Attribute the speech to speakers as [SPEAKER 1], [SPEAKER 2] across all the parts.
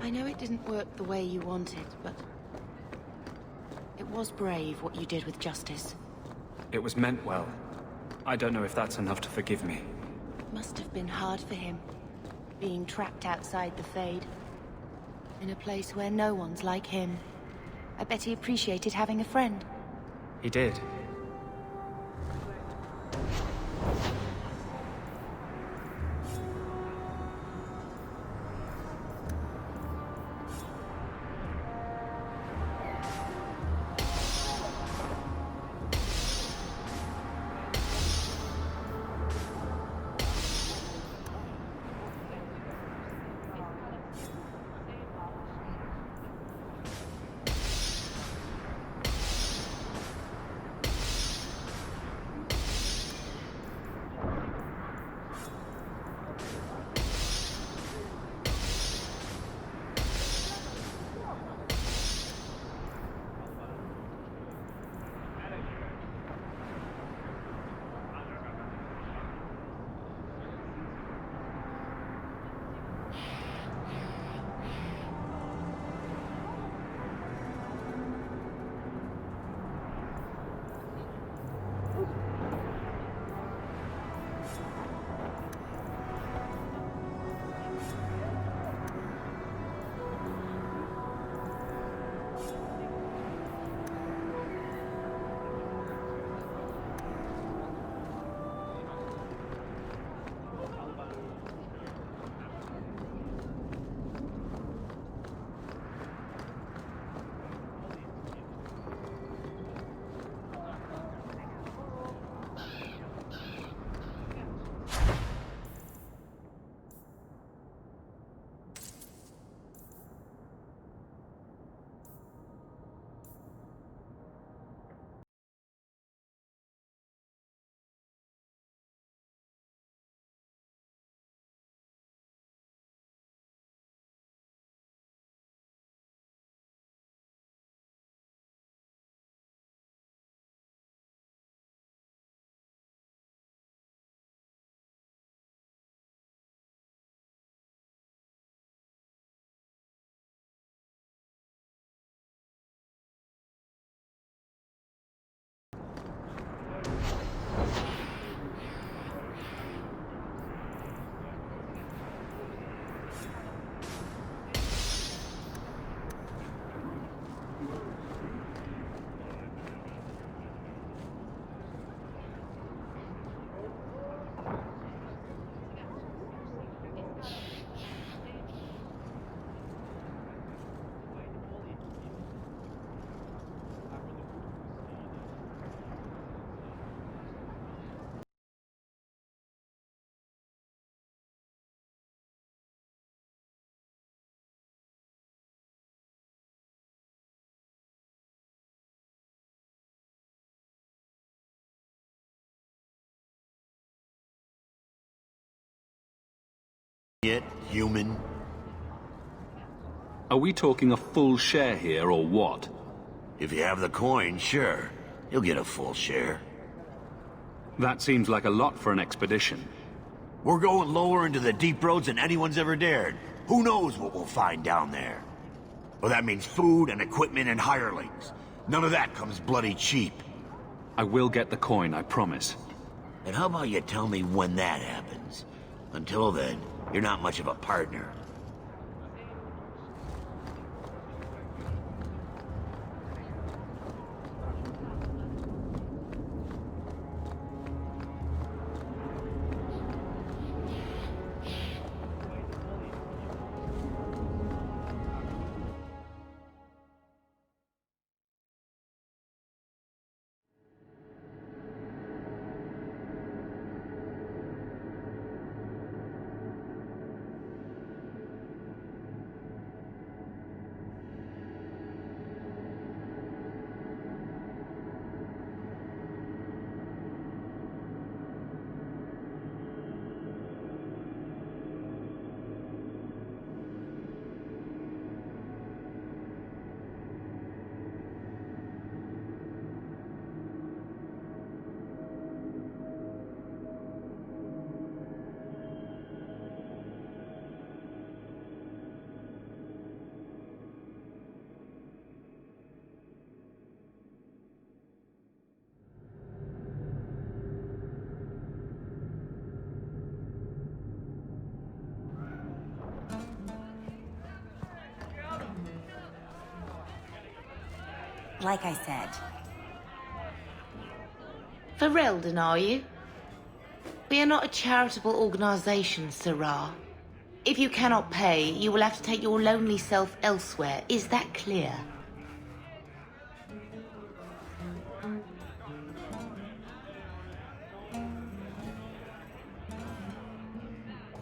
[SPEAKER 1] I know it didn't work the way you wanted, but... it was brave what you did with Justice.
[SPEAKER 2] It was meant well. I don't know if that's enough to forgive me.
[SPEAKER 1] It must have been hard for him, being trapped outside the Fade. In a place where no one's like him. I bet he appreciated having a friend.
[SPEAKER 2] He did.
[SPEAKER 3] Yet human?
[SPEAKER 4] Are we talking a full share here, or what?
[SPEAKER 3] If you have the coin, sure. You'll get a full share.
[SPEAKER 4] That seems like a lot for an expedition.
[SPEAKER 3] We're going lower into the deep roads than anyone's ever dared. Who knows what we'll find down there? Well, that means food and equipment and hirelings. None of that comes bloody cheap.
[SPEAKER 4] I will get the coin, I promise.
[SPEAKER 3] And how about you tell me when that happens? Until then, you're not much of a partner.
[SPEAKER 5] like I said.
[SPEAKER 6] Ferelden, are you? We are not a charitable organization, Sirrah. If you cannot pay, you will have to take your lonely self elsewhere. Is that clear?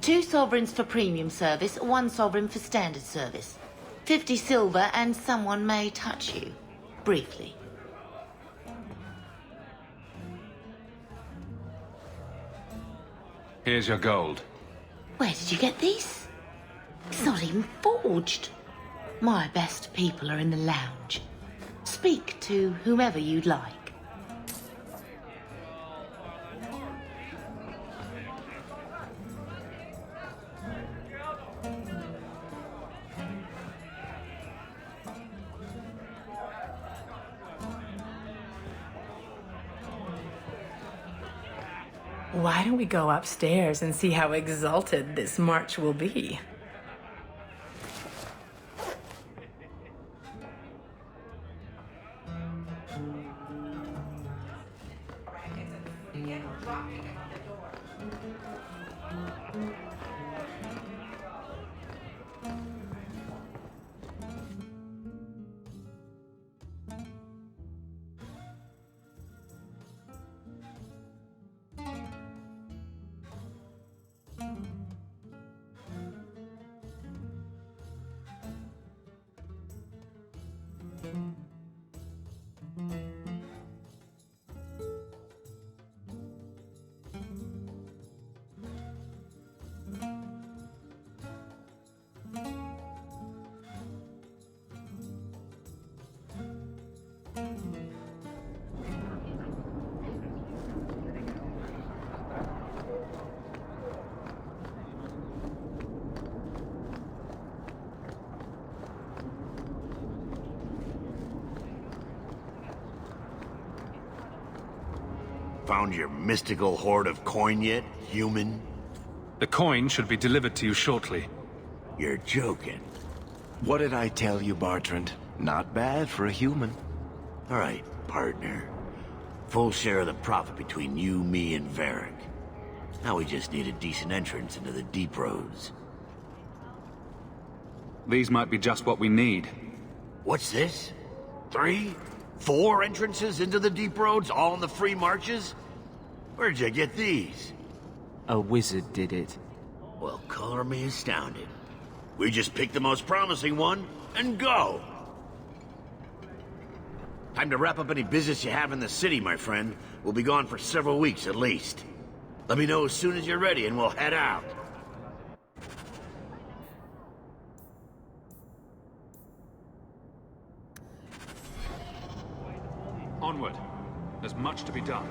[SPEAKER 6] Two sovereigns for premium service, one sovereign for standard service. 50 silver and someone may touch you. Briefly.
[SPEAKER 4] Here's your gold.
[SPEAKER 6] Where did you get these? It's not even forged. My best people are in the lounge. Speak to whomever you'd like.
[SPEAKER 7] Why don't we go upstairs and see how exalted this march will be?
[SPEAKER 3] Found your mystical hoard of coin yet, human?
[SPEAKER 4] The coin should be delivered to you shortly.
[SPEAKER 3] You're joking.
[SPEAKER 8] What did I tell you, Bartrand? Not bad for a human.
[SPEAKER 3] All right, partner. Full share of the profit between you, me, and Varric. Now we just need a decent entrance into the deep roads.
[SPEAKER 4] These might be just what we need.
[SPEAKER 3] What's this? 3? 4 entrances into the deep roads, all in the free marches? Where'd you get these?
[SPEAKER 9] A wizard did it.
[SPEAKER 3] Well, color me astounded. We just pick the most promising one and go. Time to wrap up any business you have in the city, my friend. We'll be gone for several weeks at least. Let me know as soon as you're ready and we'll head out.
[SPEAKER 4] Onward. There's much to be done.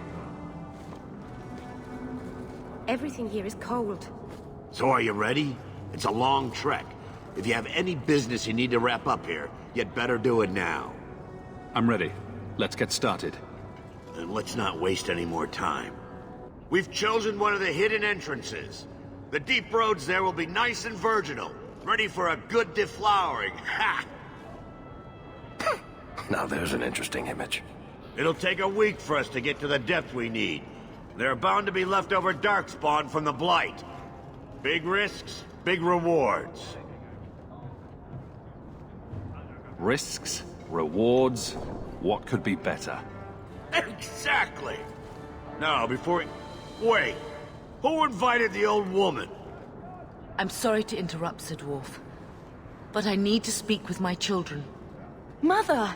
[SPEAKER 5] Everything here is cold.
[SPEAKER 3] So are you ready? It's a long trek. If you have any business you need to wrap up here, you'd better do it now.
[SPEAKER 4] I'm ready. Let's get started.
[SPEAKER 3] And let's not waste any more time. We've chosen one of the hidden entrances. The deep roads there will be nice and virginal, ready for a good deflowering. Ha!
[SPEAKER 8] Now there's an interesting image.
[SPEAKER 3] It'll take a week for us to get to the depth we need. There are bound to be leftover darkspawn from the Blight. Big risks, big rewards.
[SPEAKER 4] Risks, rewards, what could be better?
[SPEAKER 3] Exactly! Now, before... Wait! Who invited the old woman?
[SPEAKER 6] I'm sorry to interrupt, Sir Dwarf, but I need to speak with my children.
[SPEAKER 1] Mother!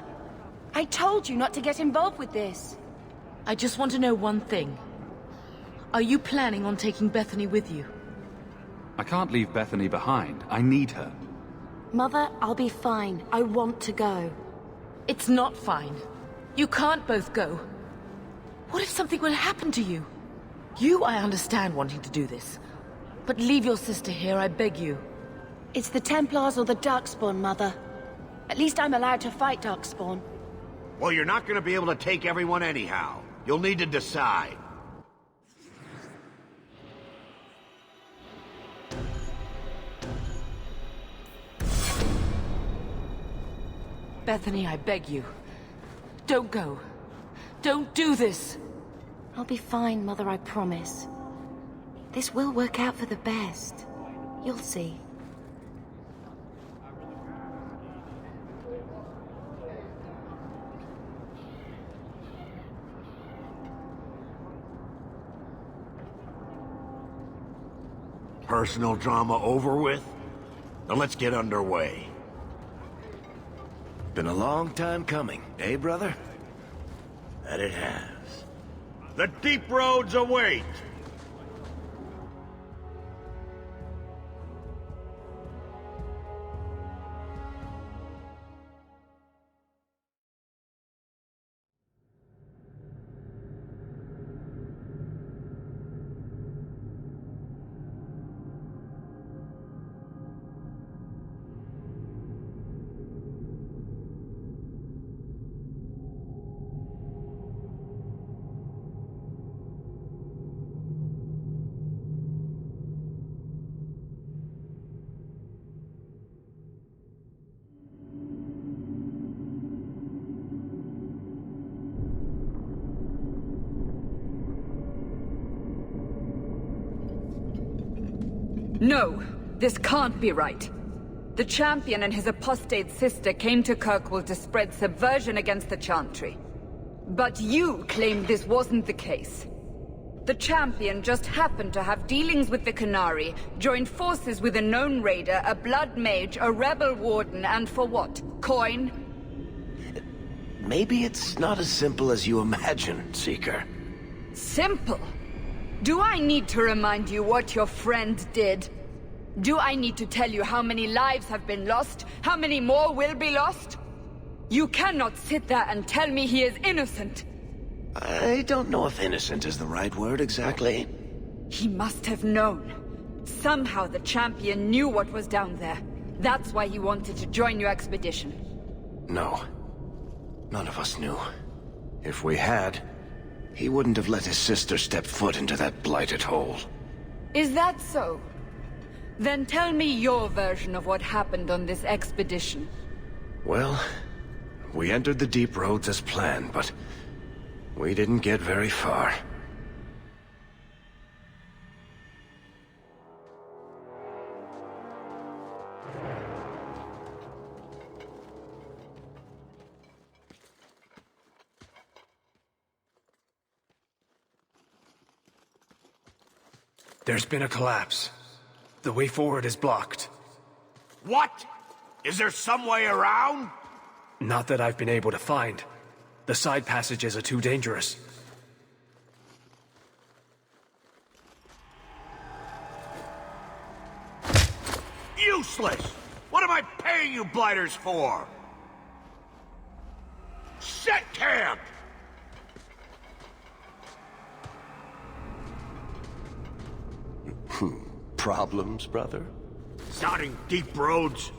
[SPEAKER 1] I told you not to get involved with this.
[SPEAKER 6] I just want to know one thing. Are you planning on taking Bethany with you?
[SPEAKER 4] I can't leave Bethany behind. I need her.
[SPEAKER 1] Mother, I'll be fine. I want to go.
[SPEAKER 6] It's not fine. You can't both go. What if something will happen to you? I understand wanting to do this. But leave your sister here, I beg you.
[SPEAKER 1] It's the Templars or the Darkspawn, Mother. At least I'm allowed to fight Darkspawn.
[SPEAKER 3] Well, you're not gonna be able to take everyone anyhow. You'll need to decide.
[SPEAKER 6] Bethany, I beg you. Don't go. Don't do this.
[SPEAKER 1] I'll be fine, Mother, I promise. This will work out for the best. You'll see.
[SPEAKER 3] Personal drama over with? Now let's get underway.
[SPEAKER 8] Been a long time coming, eh, brother?
[SPEAKER 3] That it has. The deep roads await!
[SPEAKER 10] No, this can't be right. The champion and his apostate sister came to Kirkwall to spread subversion against the Chantry. But you claim this wasn't the case. The champion just happened to have dealings with the Canary, joined forces with a known raider, a blood mage, a rebel warden, and for what? Coin?
[SPEAKER 8] Maybe it's not as simple as you imagine, Seeker.
[SPEAKER 10] Simple? Do I need to remind you what your friend did? Do I need to tell you how many lives have been lost? How many more will be lost? You cannot sit there and tell me he is innocent.
[SPEAKER 8] I don't know if innocent is the right word exactly.
[SPEAKER 10] He must have known. Somehow the champion knew what was down there. That's why he wanted to join your expedition.
[SPEAKER 8] No. None of us knew. If we had, he wouldn't have let his sister step foot into that blighted hole.
[SPEAKER 10] Is that so? Then tell me your version of what happened on this expedition.
[SPEAKER 8] Well, we entered the deep roads as planned, but we didn't get very far.
[SPEAKER 2] There's been a collapse. The way forward is blocked.
[SPEAKER 3] What? Is there some way around?
[SPEAKER 2] Not that I've been able to find. The side passages are too dangerous.
[SPEAKER 3] Useless! What am I paying you blighters for? Set camp!
[SPEAKER 8] Problems, brother?
[SPEAKER 3] Starting deep roads?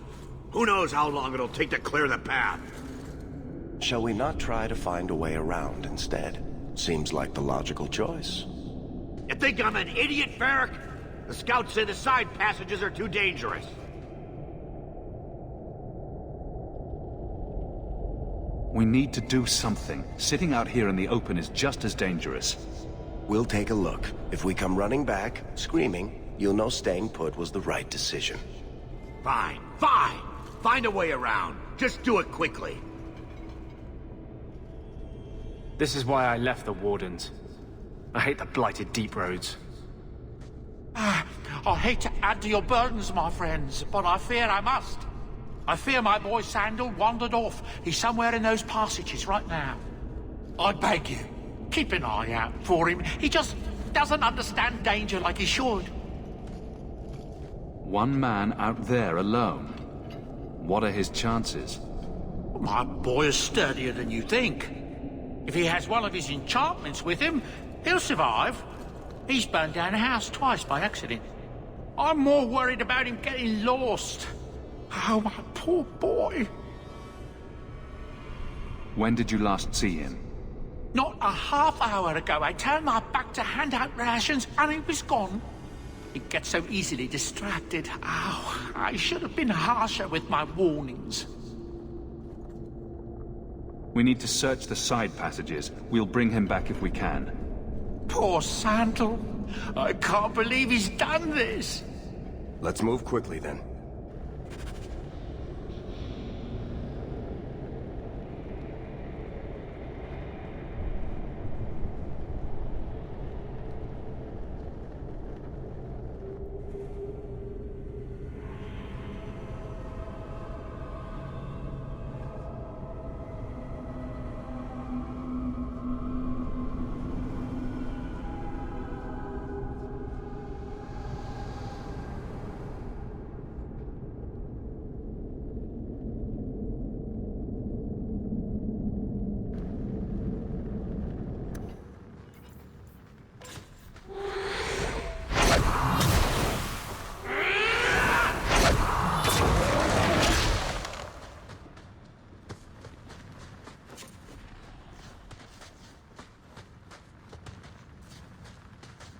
[SPEAKER 3] Who knows how long it'll take to clear the path?
[SPEAKER 8] Shall we not try to find a way around instead? Seems like the logical choice.
[SPEAKER 3] You think I'm an idiot, Varric? The scouts say the side passages are too dangerous.
[SPEAKER 4] We need to do something. Sitting out here in the open is just as dangerous.
[SPEAKER 8] We'll take a look. If we come running back, screaming, you'll know staying put was the right decision.
[SPEAKER 3] Fine, fine! Find a way around. Just do it quickly.
[SPEAKER 2] This is why I left the Wardens. I hate the blighted deep roads.
[SPEAKER 11] I hate to add to your burdens, my friends, but I fear I must. I fear my boy Sandal wandered off. He's somewhere in those passages right now. I beg you, keep an eye out for him. He just doesn't understand danger like he should.
[SPEAKER 4] One man out there alone. What are his chances?
[SPEAKER 11] My boy is sturdier than you think. If he has one of his enchantments with him, he'll survive. He's burned down a house twice by accident. I'm more worried about him getting lost. Oh, my poor boy.
[SPEAKER 4] When did you last see him?
[SPEAKER 11] Not a half hour ago, I turned my back to hand out rations and he was gone. He gets so easily distracted. Oh, I should have been harsher with my warnings.
[SPEAKER 4] We need to search the side passages. We'll bring him back if we can.
[SPEAKER 11] Poor Sandal. I can't believe he's done this.
[SPEAKER 8] Let's move quickly then.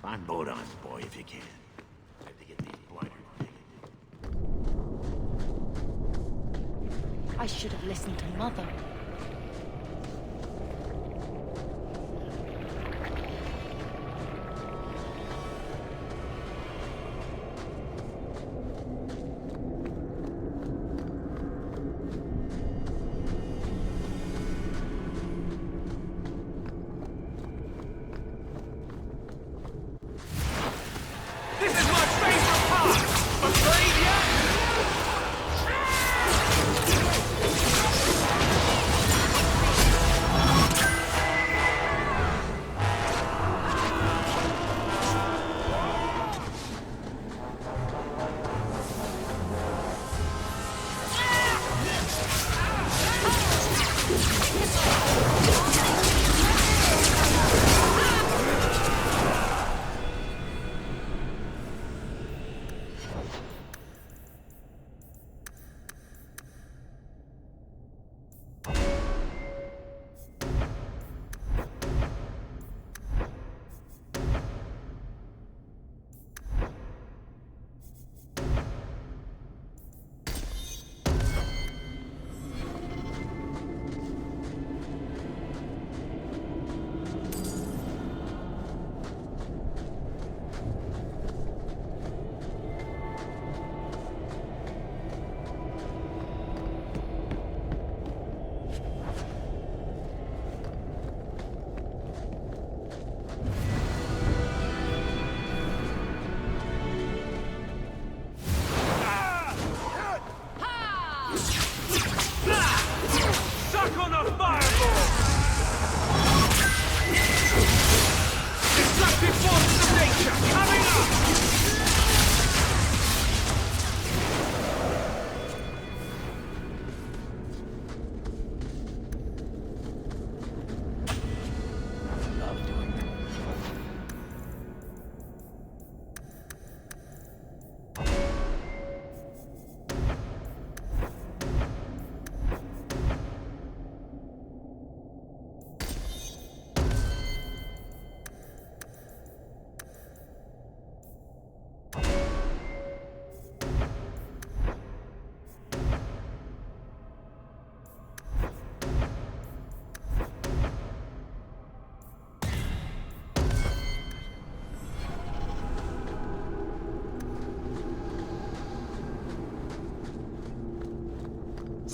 [SPEAKER 3] Find Bodon's boy if you can. I have to get these blighters taken.
[SPEAKER 1] I should have listened to Mother.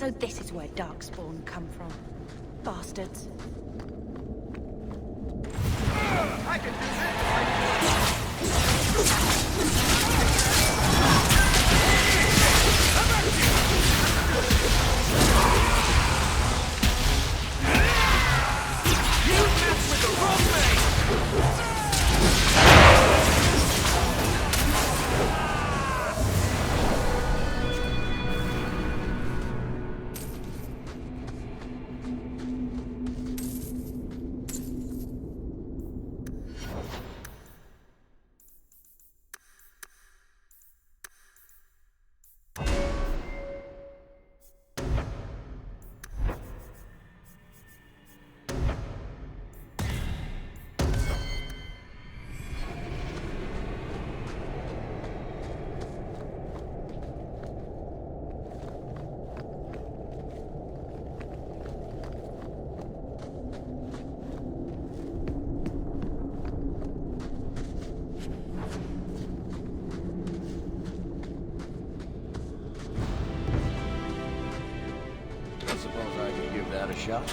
[SPEAKER 1] So this is where Darkspawn come from. Bastards.
[SPEAKER 12] I can do You mess with the wrong mate!
[SPEAKER 8] Suppose I could give that a shot.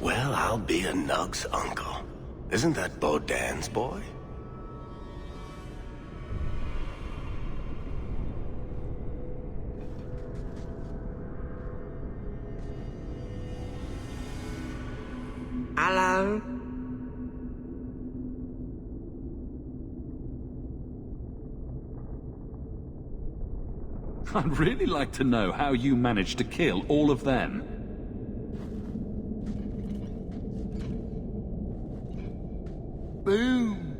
[SPEAKER 8] Well, I'll be a Nug's uncle. Isn't that Bodan's boy?
[SPEAKER 13] Hello?
[SPEAKER 4] I'd really like to know how you managed to kill all of them.
[SPEAKER 13] Boom!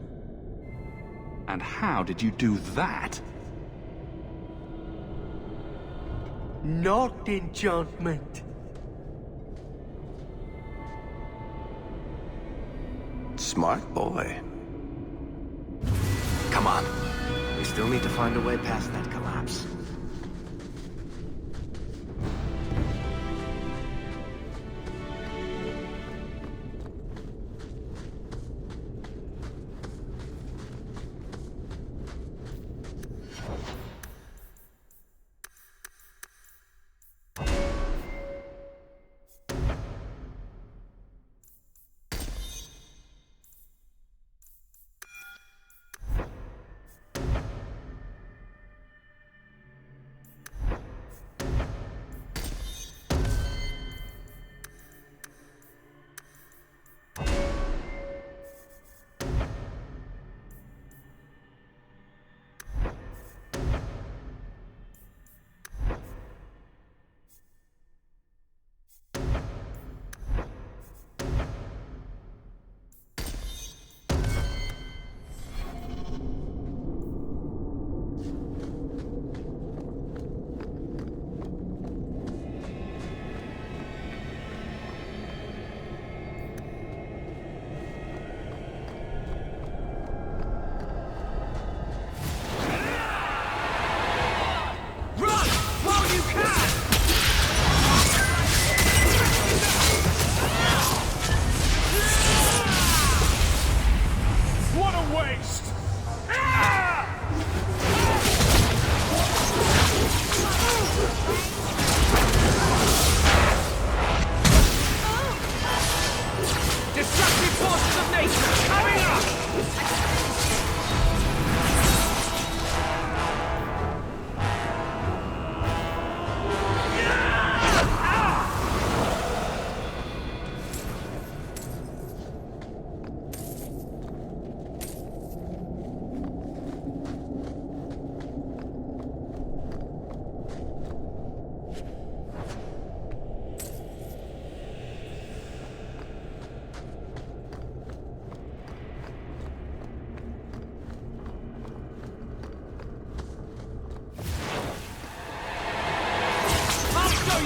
[SPEAKER 4] And how did you do that?
[SPEAKER 13] Not enchantment.
[SPEAKER 8] Smart boy.
[SPEAKER 9] Come on. We still need to find a way past that collapse.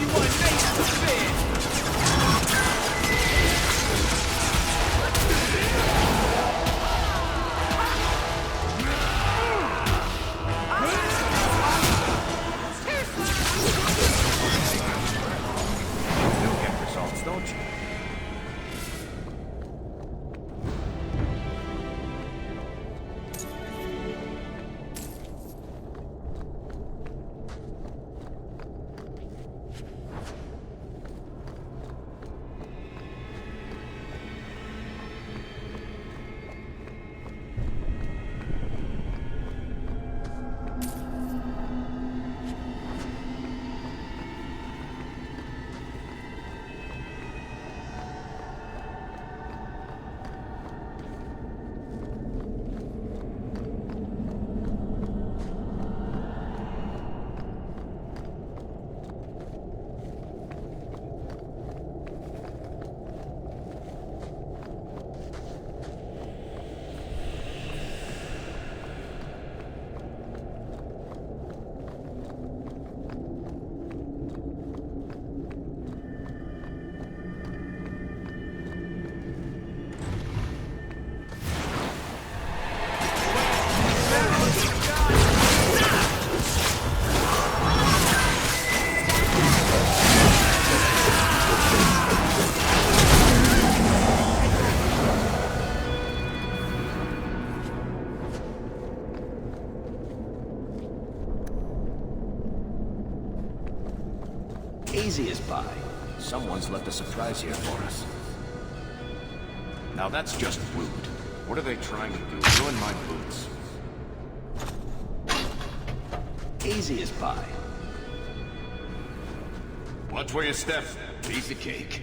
[SPEAKER 12] you what it takes to fear!
[SPEAKER 8] You do get results, don't you? Easy as pie. Someone's left a surprise here for us.
[SPEAKER 14] Now that's just rude. What are they trying to do? Ruin my boots.
[SPEAKER 8] Easy as pie.
[SPEAKER 14] Watch where you step. Piece of cake.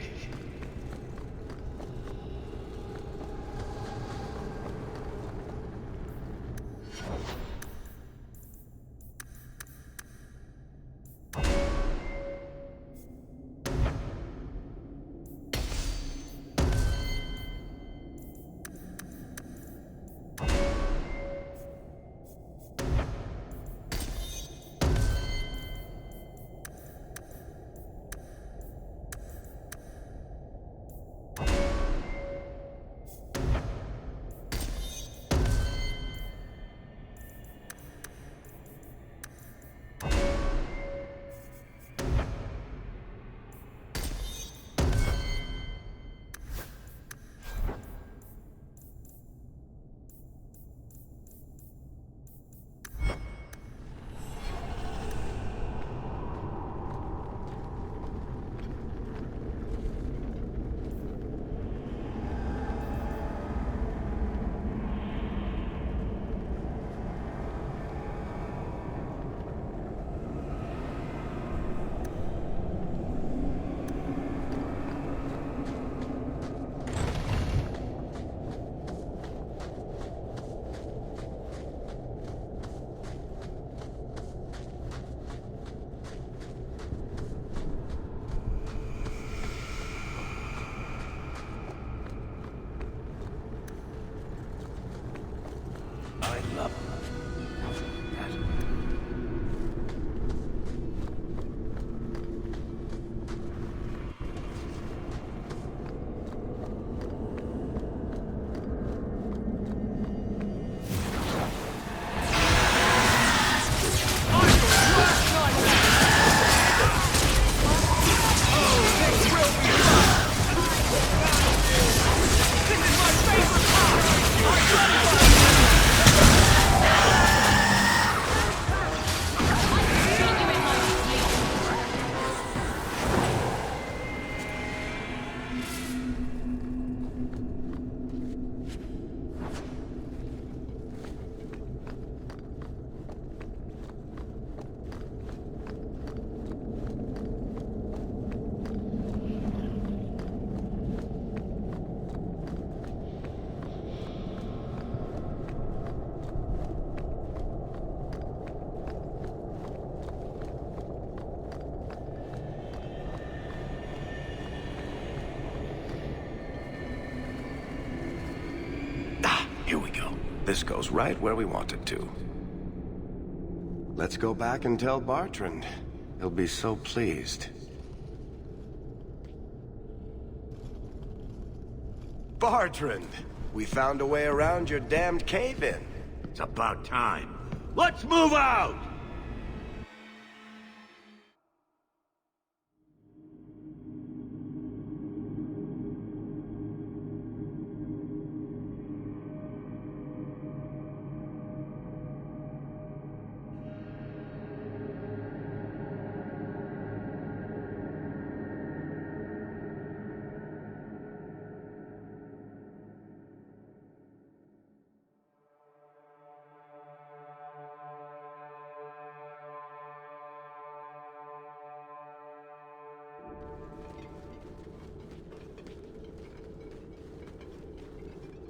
[SPEAKER 8] This goes right where we want it to.
[SPEAKER 9] Let's go back and tell Bartrand. He'll be so pleased.
[SPEAKER 8] Bertrand, we found a way around your damned cave-in.
[SPEAKER 3] It's about time. Let's move out!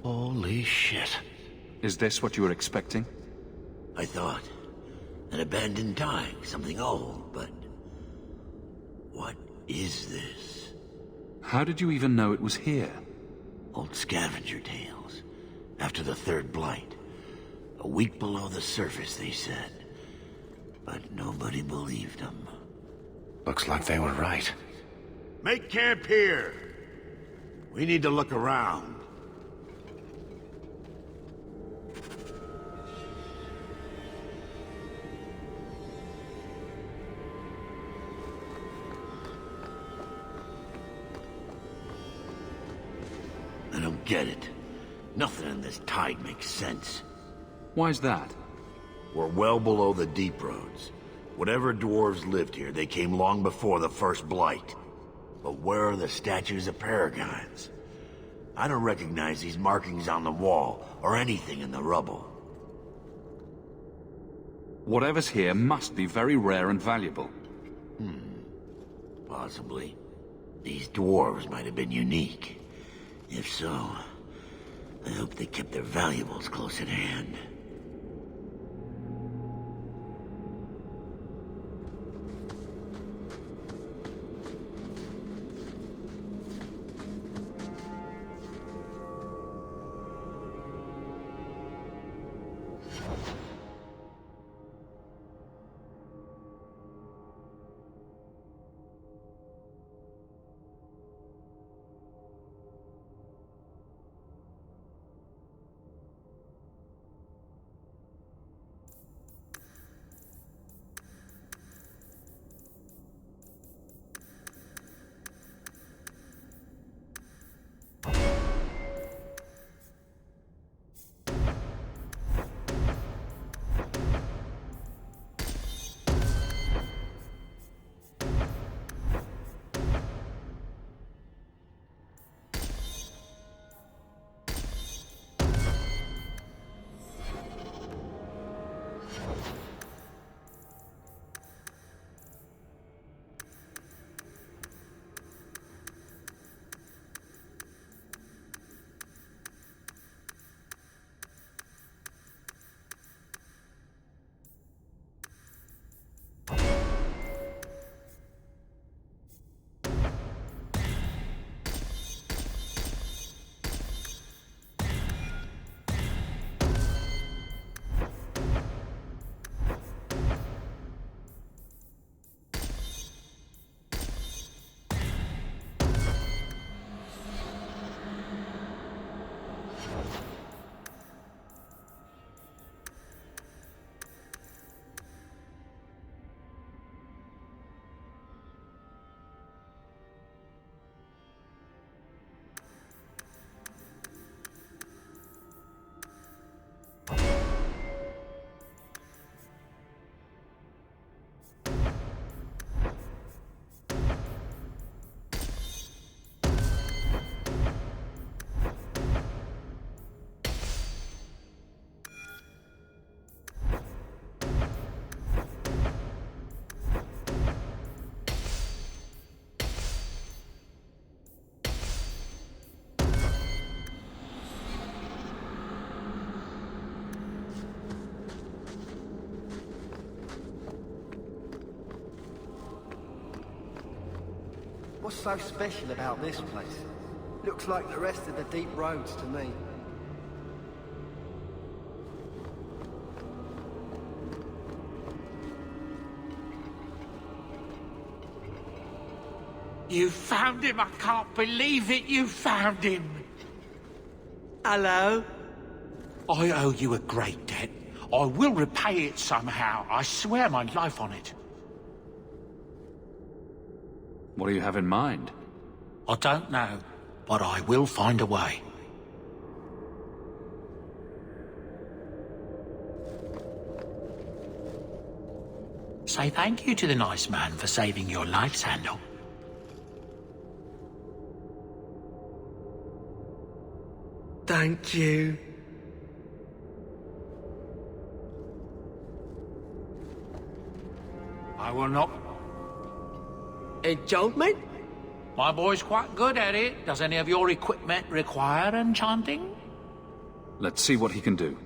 [SPEAKER 3] Holy shit.
[SPEAKER 4] Is this what you were expecting?
[SPEAKER 3] I thought. An abandoned dike, something old, but... what is this?
[SPEAKER 4] How did you even know it was here?
[SPEAKER 3] Old scavenger tales. After the third blight. A week below the surface, they said. But nobody believed them.
[SPEAKER 8] Looks like they were right.
[SPEAKER 3] Make camp here! We need to look around. I don't get it. Nothing in this tide makes sense.
[SPEAKER 4] Why's that?
[SPEAKER 3] We're well below the deep roads. Whatever dwarves lived here, they came long before the first blight. But where are the statues of paragons? I don't recognize these markings on the wall, or anything in the rubble.
[SPEAKER 4] Whatever's here must be very rare and valuable.
[SPEAKER 3] Possibly. These dwarves might have been unique. If so, I hope they kept their valuables close at hand.
[SPEAKER 15] What's so special about this place? Looks like the rest of the deep roads to me.
[SPEAKER 11] You found him! I can't believe it! You found him!
[SPEAKER 13] Hello?
[SPEAKER 11] I owe you a great debt. I will repay it somehow. I swear my life on it.
[SPEAKER 4] What do you have in mind?
[SPEAKER 11] I don't know, but I will find a way. Say thank you to the nice man for saving your life, Sandal.
[SPEAKER 13] Thank you.
[SPEAKER 11] I will not...
[SPEAKER 13] Enchantment?
[SPEAKER 11] My boy's quite good at it. Does any of your equipment require enchanting?
[SPEAKER 4] Let's see what he can do.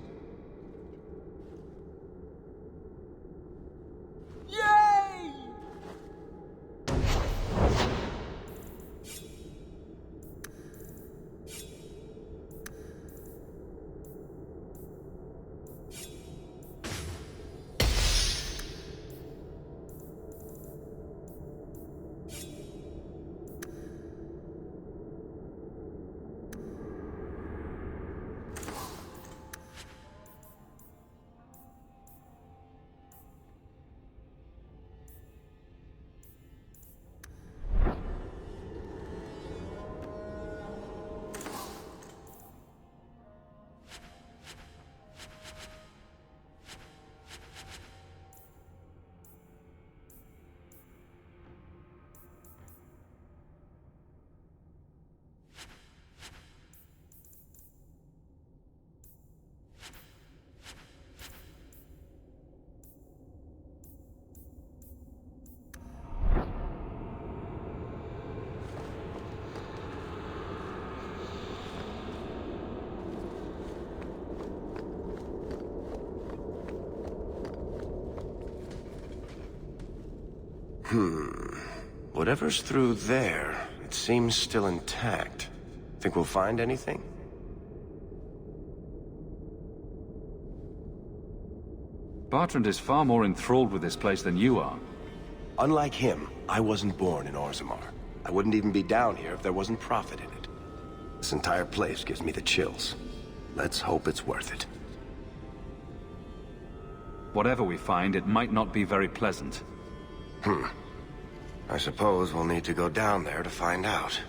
[SPEAKER 13] Yay!
[SPEAKER 8] Whatever's through there, it seems still intact. Think we'll find anything?
[SPEAKER 4] Bertrand is far more enthralled with this place than you are.
[SPEAKER 8] Unlike him, I wasn't born in Orzammar. I wouldn't even be down here if there wasn't profit in it. This entire place gives me the chills. Let's hope it's worth it.
[SPEAKER 4] Whatever we find, it might not be very pleasant.
[SPEAKER 8] I suppose we'll need to go down there to find out.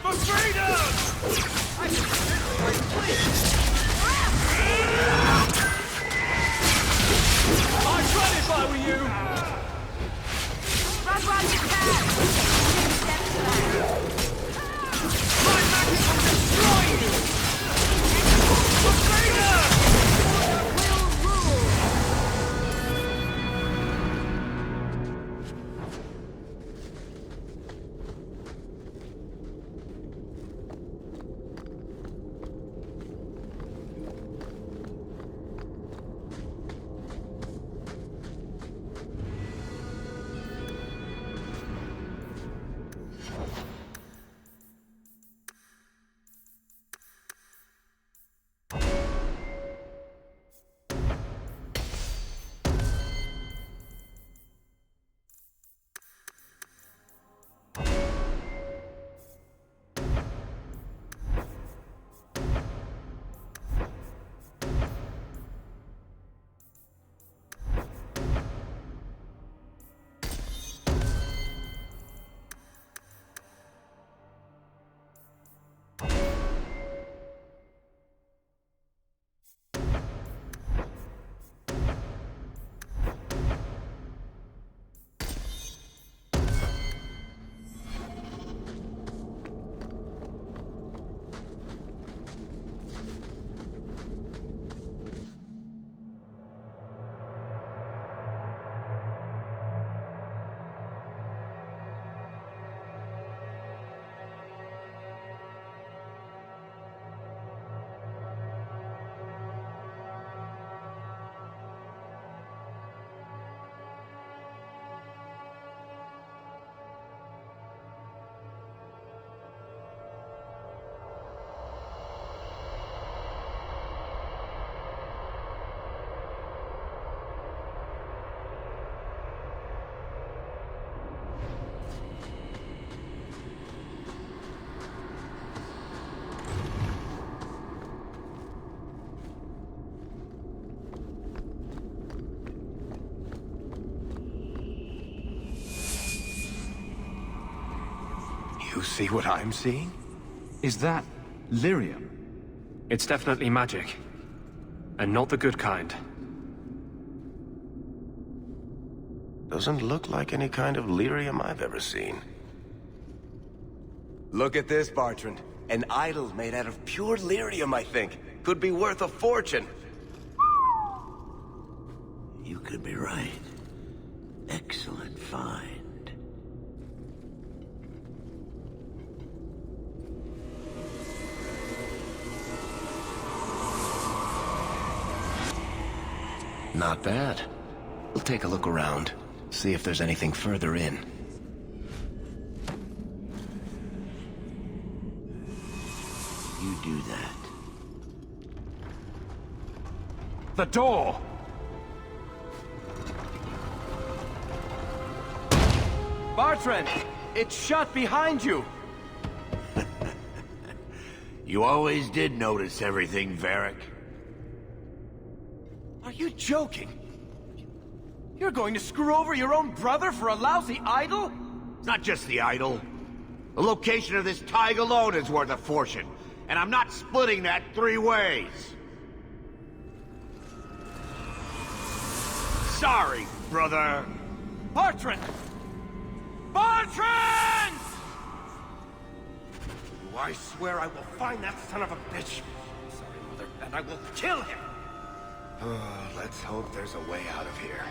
[SPEAKER 12] For freedom! I'd run if I were you!
[SPEAKER 5] Run, you can!
[SPEAKER 12] My magic will destroy you! For freedom!
[SPEAKER 8] You see what I'm seeing?
[SPEAKER 4] Is that lyrium?
[SPEAKER 2] It's definitely magic. And not the good kind.
[SPEAKER 8] Doesn't look like any kind of lyrium I've ever seen. Look at this, Bartrand. An idol made out of pure lyrium, I think. Could be worth a fortune.
[SPEAKER 3] You could be right. Excellent find.
[SPEAKER 8] Not bad. We'll take a look around. See if there's anything further in.
[SPEAKER 3] You do that.
[SPEAKER 4] The door!
[SPEAKER 9] Bartrand! It's shut behind you!
[SPEAKER 3] You always did notice everything, Varric.
[SPEAKER 9] Are you joking? You're going to screw over your own brother for a lousy idol?
[SPEAKER 3] It's not just the idol. The location of this tag alone is worth a fortune, and I'm not splitting that 3 ways. Sorry, brother.
[SPEAKER 9] Bartrand! Bartrand! I swear I will find that son of a bitch. Sorry, Mother, and I will kill him.
[SPEAKER 8] Let's hope there's a way out of here.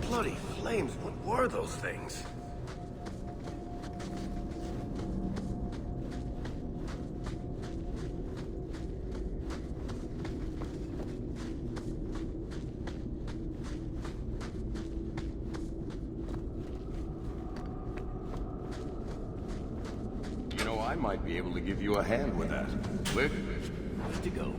[SPEAKER 8] Bloody flames, what were those things?
[SPEAKER 14] You know, I might be able to give you a hand with that. Click. Good to go.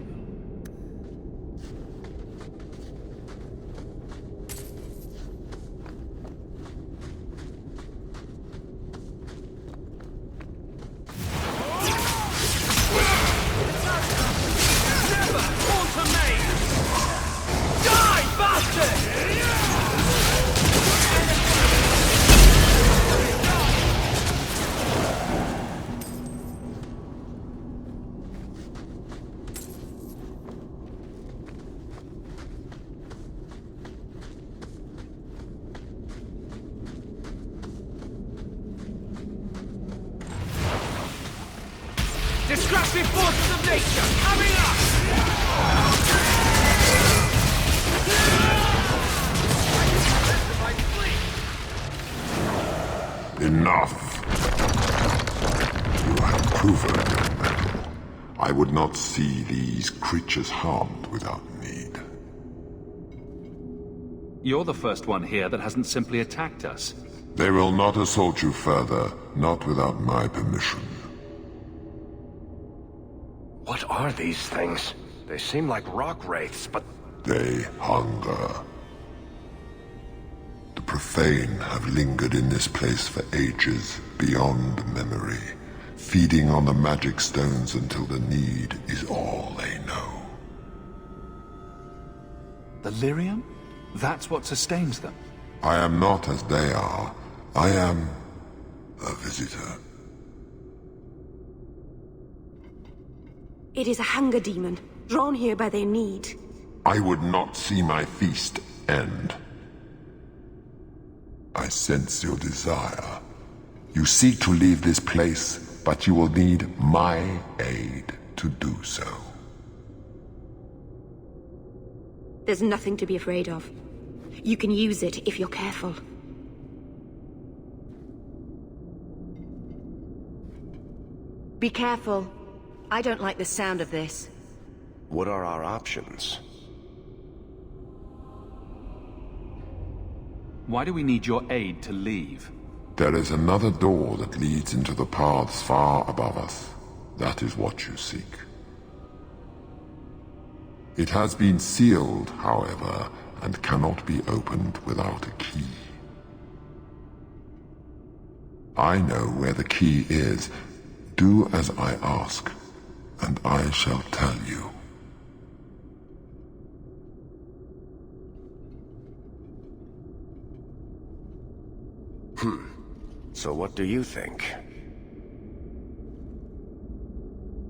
[SPEAKER 12] destructive forces of nature coming up!
[SPEAKER 16] Enough. You have proven your mettle. I would not see these creatures harmed without need.
[SPEAKER 4] You're the first one here that hasn't simply attacked us.
[SPEAKER 16] They will not assault you further, not without my permission.
[SPEAKER 8] What are these things? They seem like rock wraiths, but...
[SPEAKER 16] They hunger. The profane have lingered in this place for ages, beyond memory, feeding on the magic stones until the need is all they know.
[SPEAKER 4] The lyrium? That's what sustains them.
[SPEAKER 16] I am not as they are. I am a visitor.
[SPEAKER 5] It is a hunger demon, drawn here by their need.
[SPEAKER 16] I would not see my feast end. I sense your desire. You seek to leave this place, but you will need my aid to do so.
[SPEAKER 5] There's nothing to be afraid of. You can use it if you're careful.
[SPEAKER 1] Be careful. I don't like the sound of this.
[SPEAKER 8] What are our options?
[SPEAKER 4] Why do we need your aid to leave?
[SPEAKER 16] There is another door that leads into the paths far above us. That is what you seek. It has been sealed, however, and cannot be opened without a key. I know where the key is. Do as I ask, and I shall tell you.
[SPEAKER 8] So what do you think?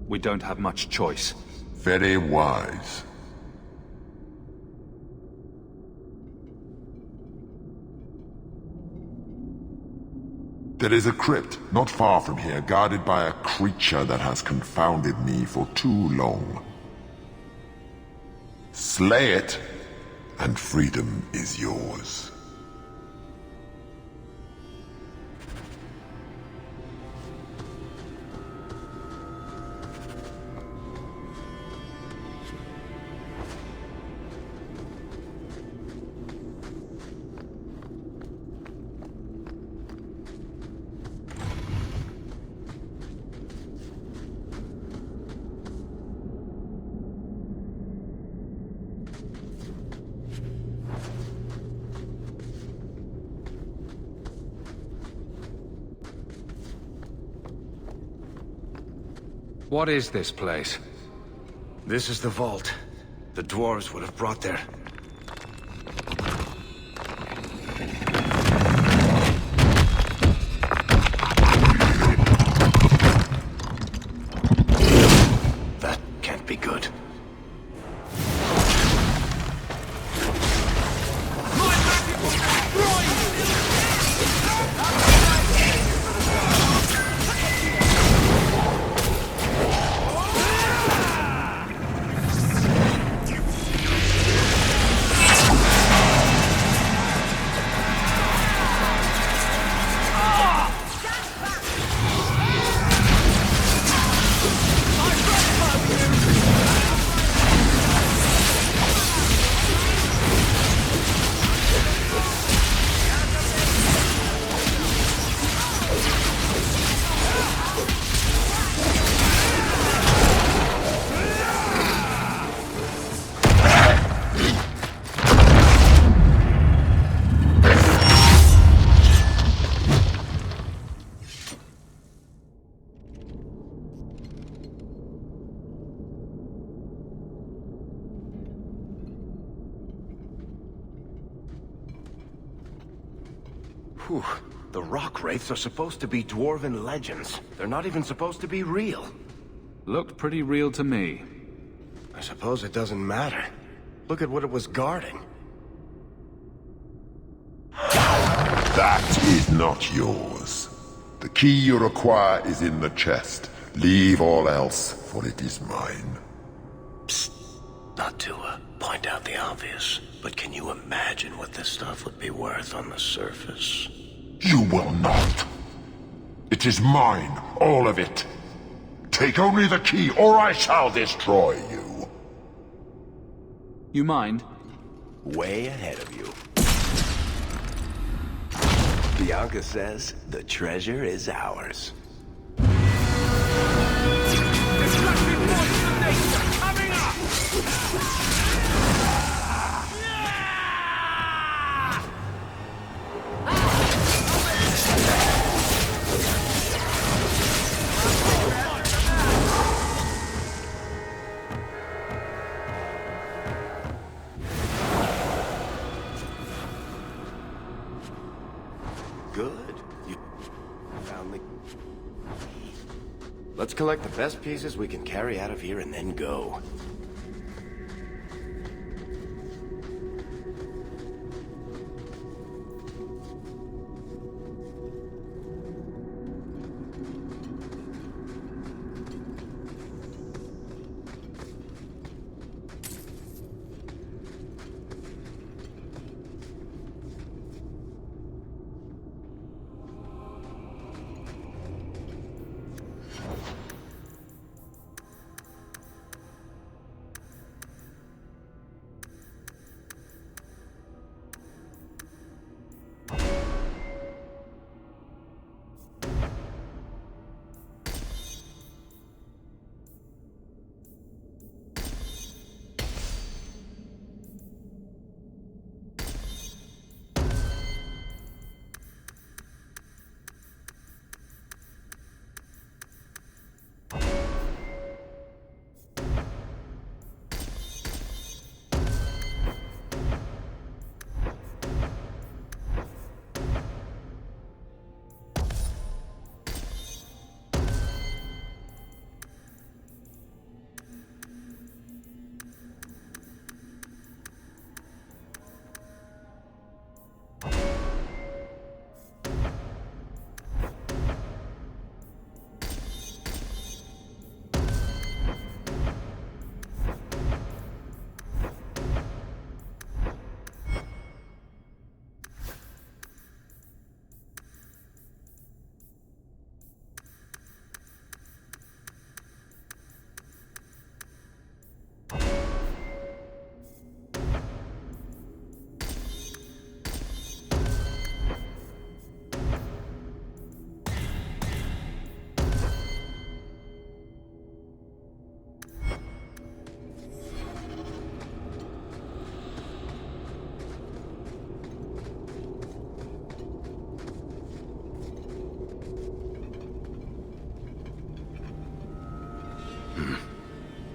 [SPEAKER 4] We don't have much choice.
[SPEAKER 16] Very wise. There is a crypt not far from here, guarded by a creature that has confounded me for too long. Slay it, and freedom is yours.
[SPEAKER 2] What is this place?
[SPEAKER 8] This is the vault. The dwarves would have brought their... That can't be good. Whew. The rock wraiths are supposed to be dwarven legends. They're not even supposed to be real.
[SPEAKER 4] Looked pretty real to me.
[SPEAKER 8] I suppose it doesn't matter. Look at what it was guarding.
[SPEAKER 16] That is not yours. The key you require is in the chest. Leave all else, for it is mine.
[SPEAKER 8] Psst. Not to point out the obvious, but can you imagine what this stuff would be worth on the surface?
[SPEAKER 16] You will not. It is mine, all of it. Take only the key, or I shall destroy you.
[SPEAKER 4] You mind?
[SPEAKER 8] Way ahead of you. Bianca says the treasure is ours.
[SPEAKER 12] Coming up!
[SPEAKER 8] Good. You found me. Let's collect the best pieces we can carry out of here and then go.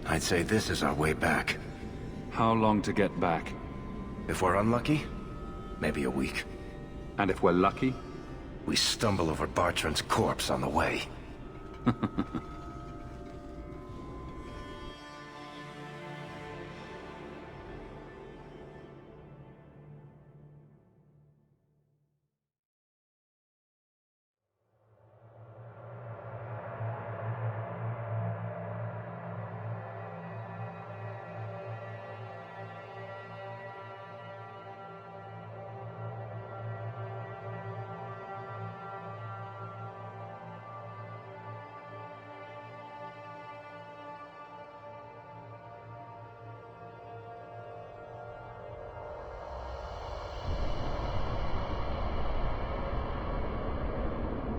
[SPEAKER 8] I'd say this is our way back.
[SPEAKER 4] How long to get back?
[SPEAKER 8] If we're unlucky, maybe a week.
[SPEAKER 4] And if we're lucky?
[SPEAKER 8] We stumble over Bartrand's corpse on the way.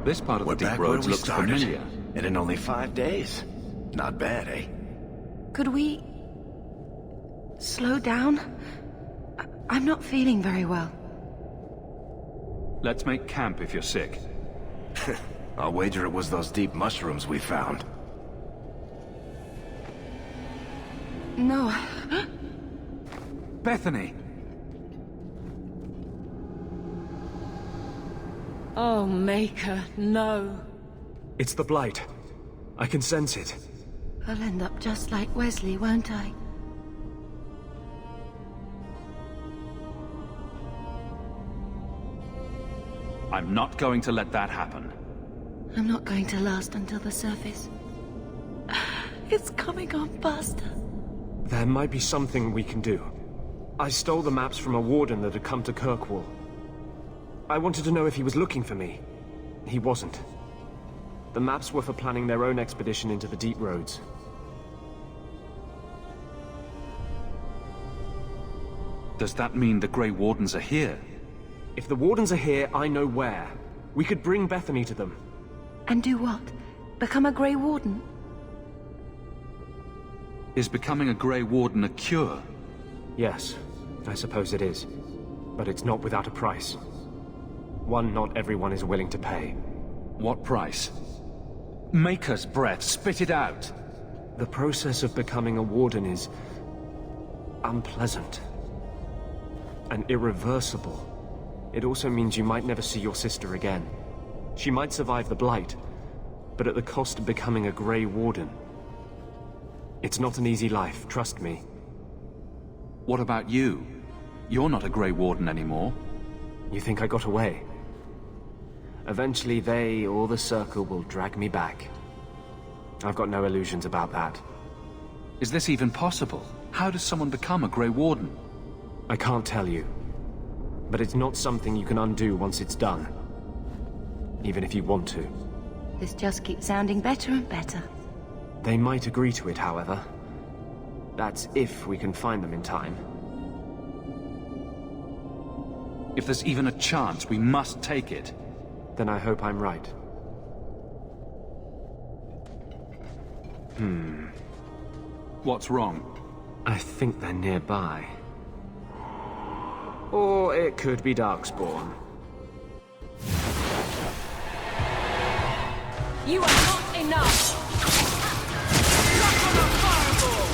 [SPEAKER 4] This part of the deep roads looks familiar.
[SPEAKER 8] And in only 5 days. Not bad, eh?
[SPEAKER 1] Could we... slow down? I'm not feeling very well.
[SPEAKER 4] Let's make camp if you're sick.
[SPEAKER 8] I'll wager it was those deep mushrooms we found.
[SPEAKER 1] No.
[SPEAKER 4] Bethany!
[SPEAKER 6] Oh, Maker, no.
[SPEAKER 2] It's the Blight. I can sense it.
[SPEAKER 1] I'll end up just like Wesley, won't I?
[SPEAKER 4] I'm not going to let that happen.
[SPEAKER 1] I'm not going to last until the surface. it's coming on faster.
[SPEAKER 2] There might be something we can do. I stole the maps from a warden that had come to Kirkwall. I wanted to know if he was looking for me. He wasn't. The maps were for planning their own expedition into the deep roads.
[SPEAKER 4] Does that mean the Grey Wardens are here?
[SPEAKER 2] If the Wardens are here, I know where. We could bring Bethany to them.
[SPEAKER 1] And do what? Become a Grey Warden?
[SPEAKER 4] Is becoming a Grey Warden a cure?
[SPEAKER 2] Yes, I suppose it is. But it's not without a price. One not everyone is willing to pay.
[SPEAKER 4] What price? Maker's breath, spit it out!
[SPEAKER 2] The process of becoming a Warden is unpleasant. And irreversible. It also means you might never see your sister again. She might survive the Blight, but at the cost of becoming a Grey Warden. It's not an easy life, trust me.
[SPEAKER 4] What about you? You're not a Grey Warden anymore.
[SPEAKER 2] You think I got away? Eventually they, or the Circle, will drag me back. I've got no illusions about that.
[SPEAKER 4] Is this even possible? How does someone become a Grey Warden?
[SPEAKER 2] I can't tell you. But it's not something you can undo once it's done. Even if you want to.
[SPEAKER 1] This just keeps sounding better and better.
[SPEAKER 2] They might agree to it, however. That's if we can find them in time.
[SPEAKER 4] If there's even a chance, we must take it.
[SPEAKER 2] Then I hope I'm right.
[SPEAKER 4] What's wrong?
[SPEAKER 2] I think they're nearby. Or it could be Darkspawn.
[SPEAKER 12] You are not enough! Suck on a fireball!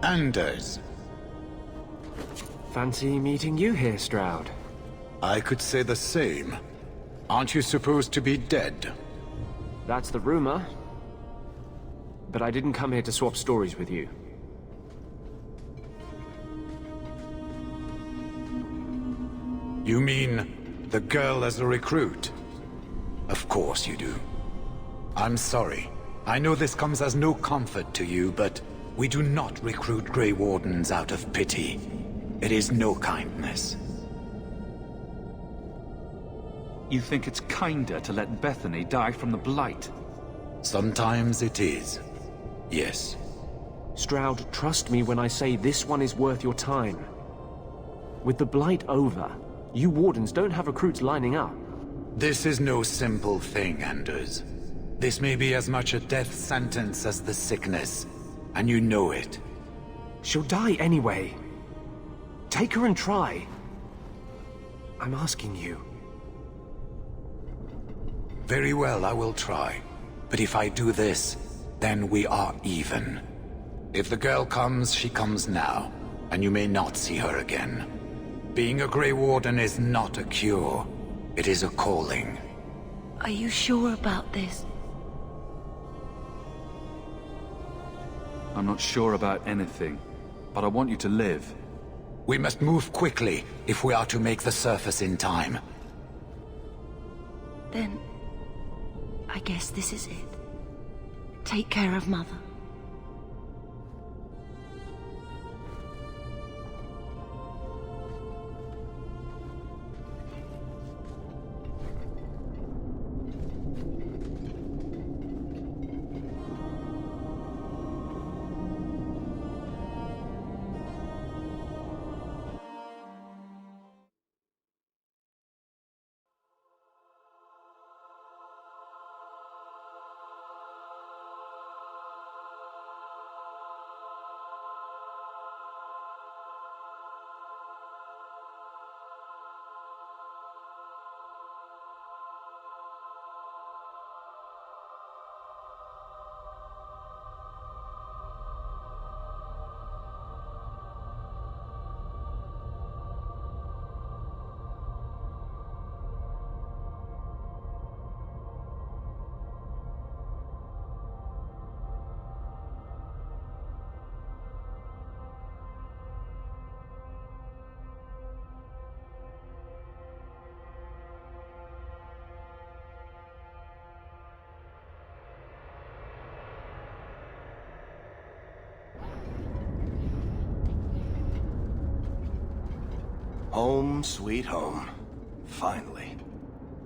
[SPEAKER 17] Anders.
[SPEAKER 2] Fancy meeting you here, Stroud.
[SPEAKER 17] I could say the same. Aren't you supposed to be dead?
[SPEAKER 2] That's the rumor. But I didn't come here to swap stories with you.
[SPEAKER 17] You mean the girl as a recruit? Of course you do. I'm sorry. I know this comes as no comfort to you, but we do not recruit Grey Wardens out of pity. It is no kindness.
[SPEAKER 4] You think it's kinder to let Bethany die from the Blight?
[SPEAKER 17] Sometimes it is. Yes.
[SPEAKER 2] Stroud, trust me when I say this one is worth your time. With the Blight over, you Wardens don't have recruits lining up.
[SPEAKER 17] This is no simple thing, Anders. This may be as much a death sentence as the sickness, and you know it.
[SPEAKER 2] She'll die anyway. Take her and try. I'm asking you.
[SPEAKER 17] Very well, I will try. But if I do this, then we are even. If the girl comes, she comes now, and you may not see her again. Being a Grey Warden is not a cure. It is a calling.
[SPEAKER 1] Are you sure about this?
[SPEAKER 4] I'm not sure about anything, but I want you to live.
[SPEAKER 17] We must move quickly if we are to make the surface in time.
[SPEAKER 1] Then, I guess this is it. Take care of Mother.
[SPEAKER 8] Home, sweet home. Finally.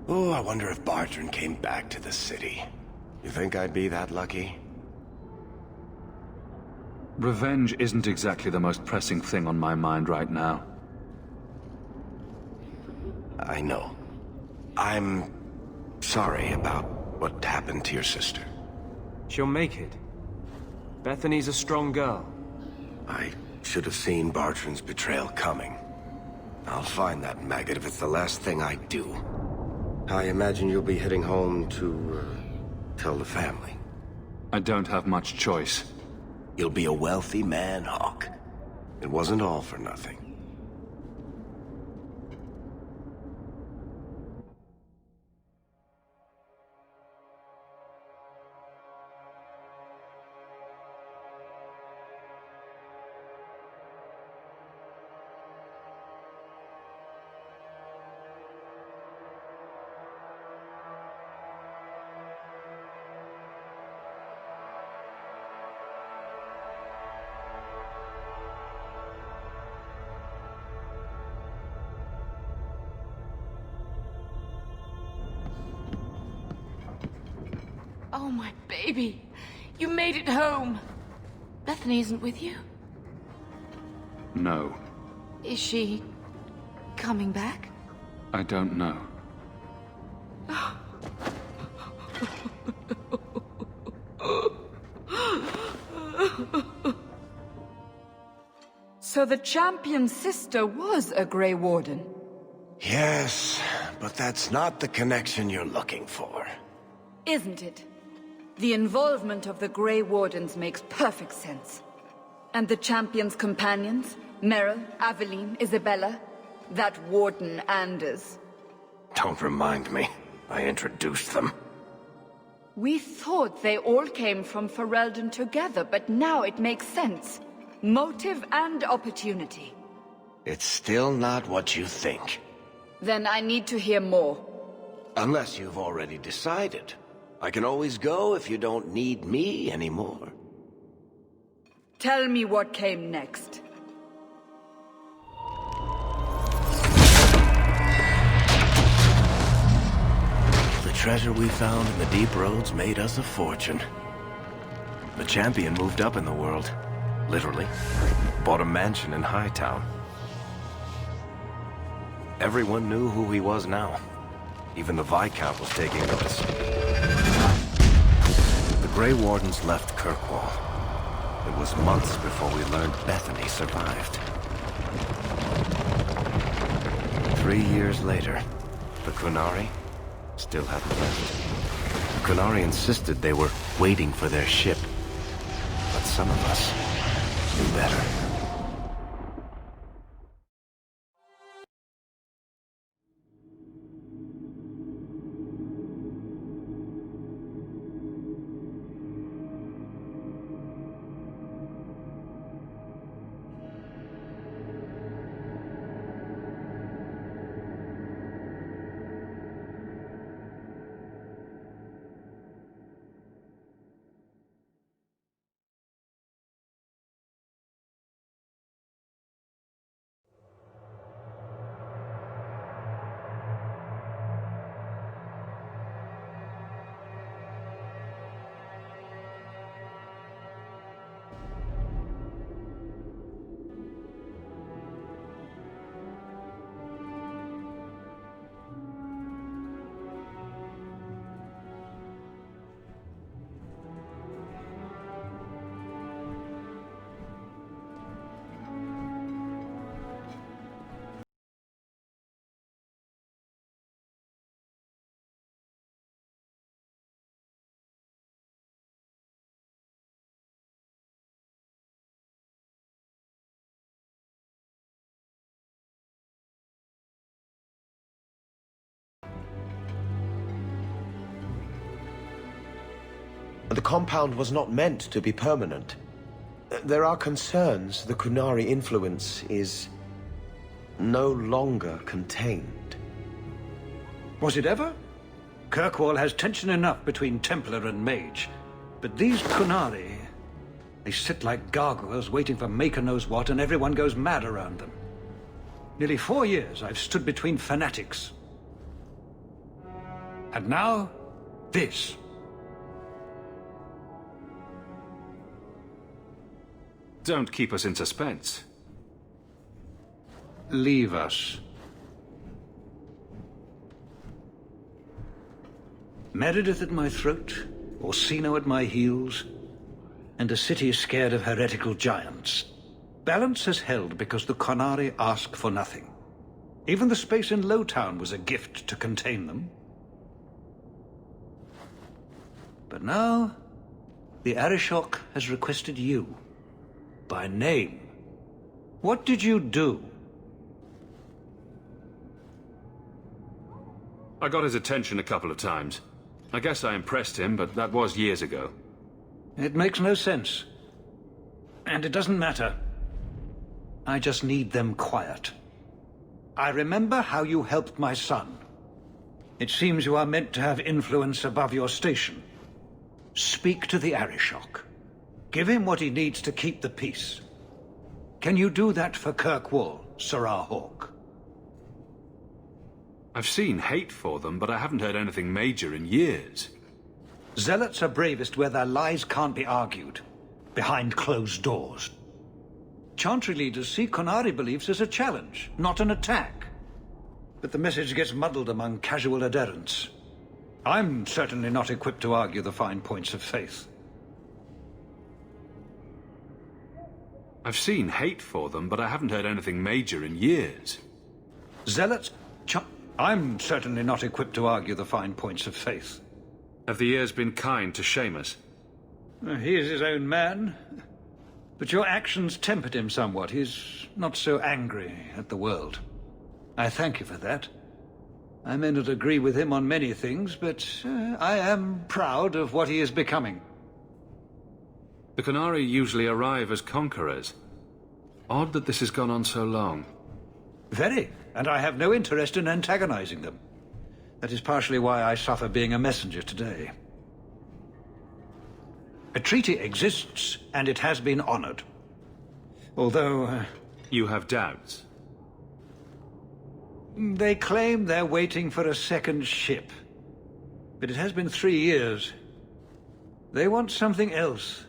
[SPEAKER 8] Oh, I wonder if Bartrand came back to the city. You think I'd be that lucky?
[SPEAKER 4] Revenge isn't exactly the most pressing thing on my mind right now.
[SPEAKER 8] I know. I'm sorry about what happened to your sister.
[SPEAKER 2] She'll make it. Bethany's a strong girl.
[SPEAKER 8] I should have seen Bartrand's betrayal coming. I'll find that maggot if it's the last thing I do. I imagine you'll be heading home to, tell the family.
[SPEAKER 4] I don't have much choice.
[SPEAKER 8] You'll be a wealthy man, Hawke. It wasn't all for nothing.
[SPEAKER 6] Oh, my baby. You made it home. Bethany isn't with you?
[SPEAKER 4] No.
[SPEAKER 6] Is she coming back?
[SPEAKER 4] I don't know.
[SPEAKER 10] So the champion's sister was a Grey Warden?
[SPEAKER 8] Yes, but that's not the connection you're looking for.
[SPEAKER 10] Isn't it? The involvement of the Grey Wardens makes perfect sense. And the champion's companions? Merrill, Aveline, Isabella? That Warden Anders?
[SPEAKER 8] Don't remind me. I introduced them.
[SPEAKER 10] We thought they all came from Ferelden together, but now it makes sense. Motive and opportunity.
[SPEAKER 8] It's still not what you think.
[SPEAKER 10] Then I need to hear more.
[SPEAKER 8] Unless you've already decided. I can always go if you don't need me anymore.
[SPEAKER 10] Tell me what came next.
[SPEAKER 8] The treasure we found in the deep roads made us a fortune. The champion moved up in the world. Literally. Bought a mansion in Hightown. Everyone knew who he was now. Even the Viscount was taking notice. The Grey Wardens left Kirkwall. It was months before we learned Bethany survived. 3 years later, the Qunari still hadn't left. The Qunari insisted they were waiting for their ship. But some of us knew better.
[SPEAKER 18] The compound was not meant to be permanent. There are concerns the Qunari influence is no longer contained.
[SPEAKER 19] Was it ever? Kirkwall has tension enough between Templar and mage. But these Qunari, they sit like gargoyles waiting for Maker knows what, and everyone goes mad around them. Nearly 4 years I've stood between fanatics. And now, this.
[SPEAKER 4] Don't keep us in suspense.
[SPEAKER 19] Leave us. Meredith at my throat, Orsino at my heels, and a city scared of heretical giants. Balance has held because the Qunari ask for nothing. Even the space in Lowtown was a gift to contain them. But now, the Arishok has requested you. By name. What did you do?
[SPEAKER 4] I got his attention a couple of times. I guess I impressed him, but that was years ago.
[SPEAKER 19] It makes no sense. And it doesn't matter. I just need them quiet. I remember how you helped my son. It seems you are meant to have influence above your station. Speak to the Arishok. Give him what he needs to keep the peace. Can you do that for Kirkwall, Sirrah Hawke?
[SPEAKER 4] I've seen hate for them, but I haven't heard anything major in years.
[SPEAKER 19] Zealots are bravest where their lies can't be argued, behind closed doors. Chantry leaders see Qunari beliefs as a challenge, not an attack. But the message gets muddled among casual adherents. I'm certainly not equipped to argue the fine points of faith.
[SPEAKER 4] I've seen hate for them, but I haven't heard anything major in years.
[SPEAKER 19] Zealots... I'm certainly not equipped to argue the fine points of faith.
[SPEAKER 4] Have the years been kind to Seamus?
[SPEAKER 19] He is his own man. But your actions tempered him somewhat. He's not so angry at the world. I thank you for that. I may not agree with him on many things, but I am proud of what he is becoming.
[SPEAKER 4] The Qunari usually arrive as conquerors. Odd that this has gone on so long.
[SPEAKER 19] Very, and I have no interest in antagonizing them. That is partially why I suffer being a messenger today. A treaty exists, and it has been honored. Although...
[SPEAKER 4] You have doubts?
[SPEAKER 19] They claim they're waiting for a second ship. But it has been 3 years. They want something else.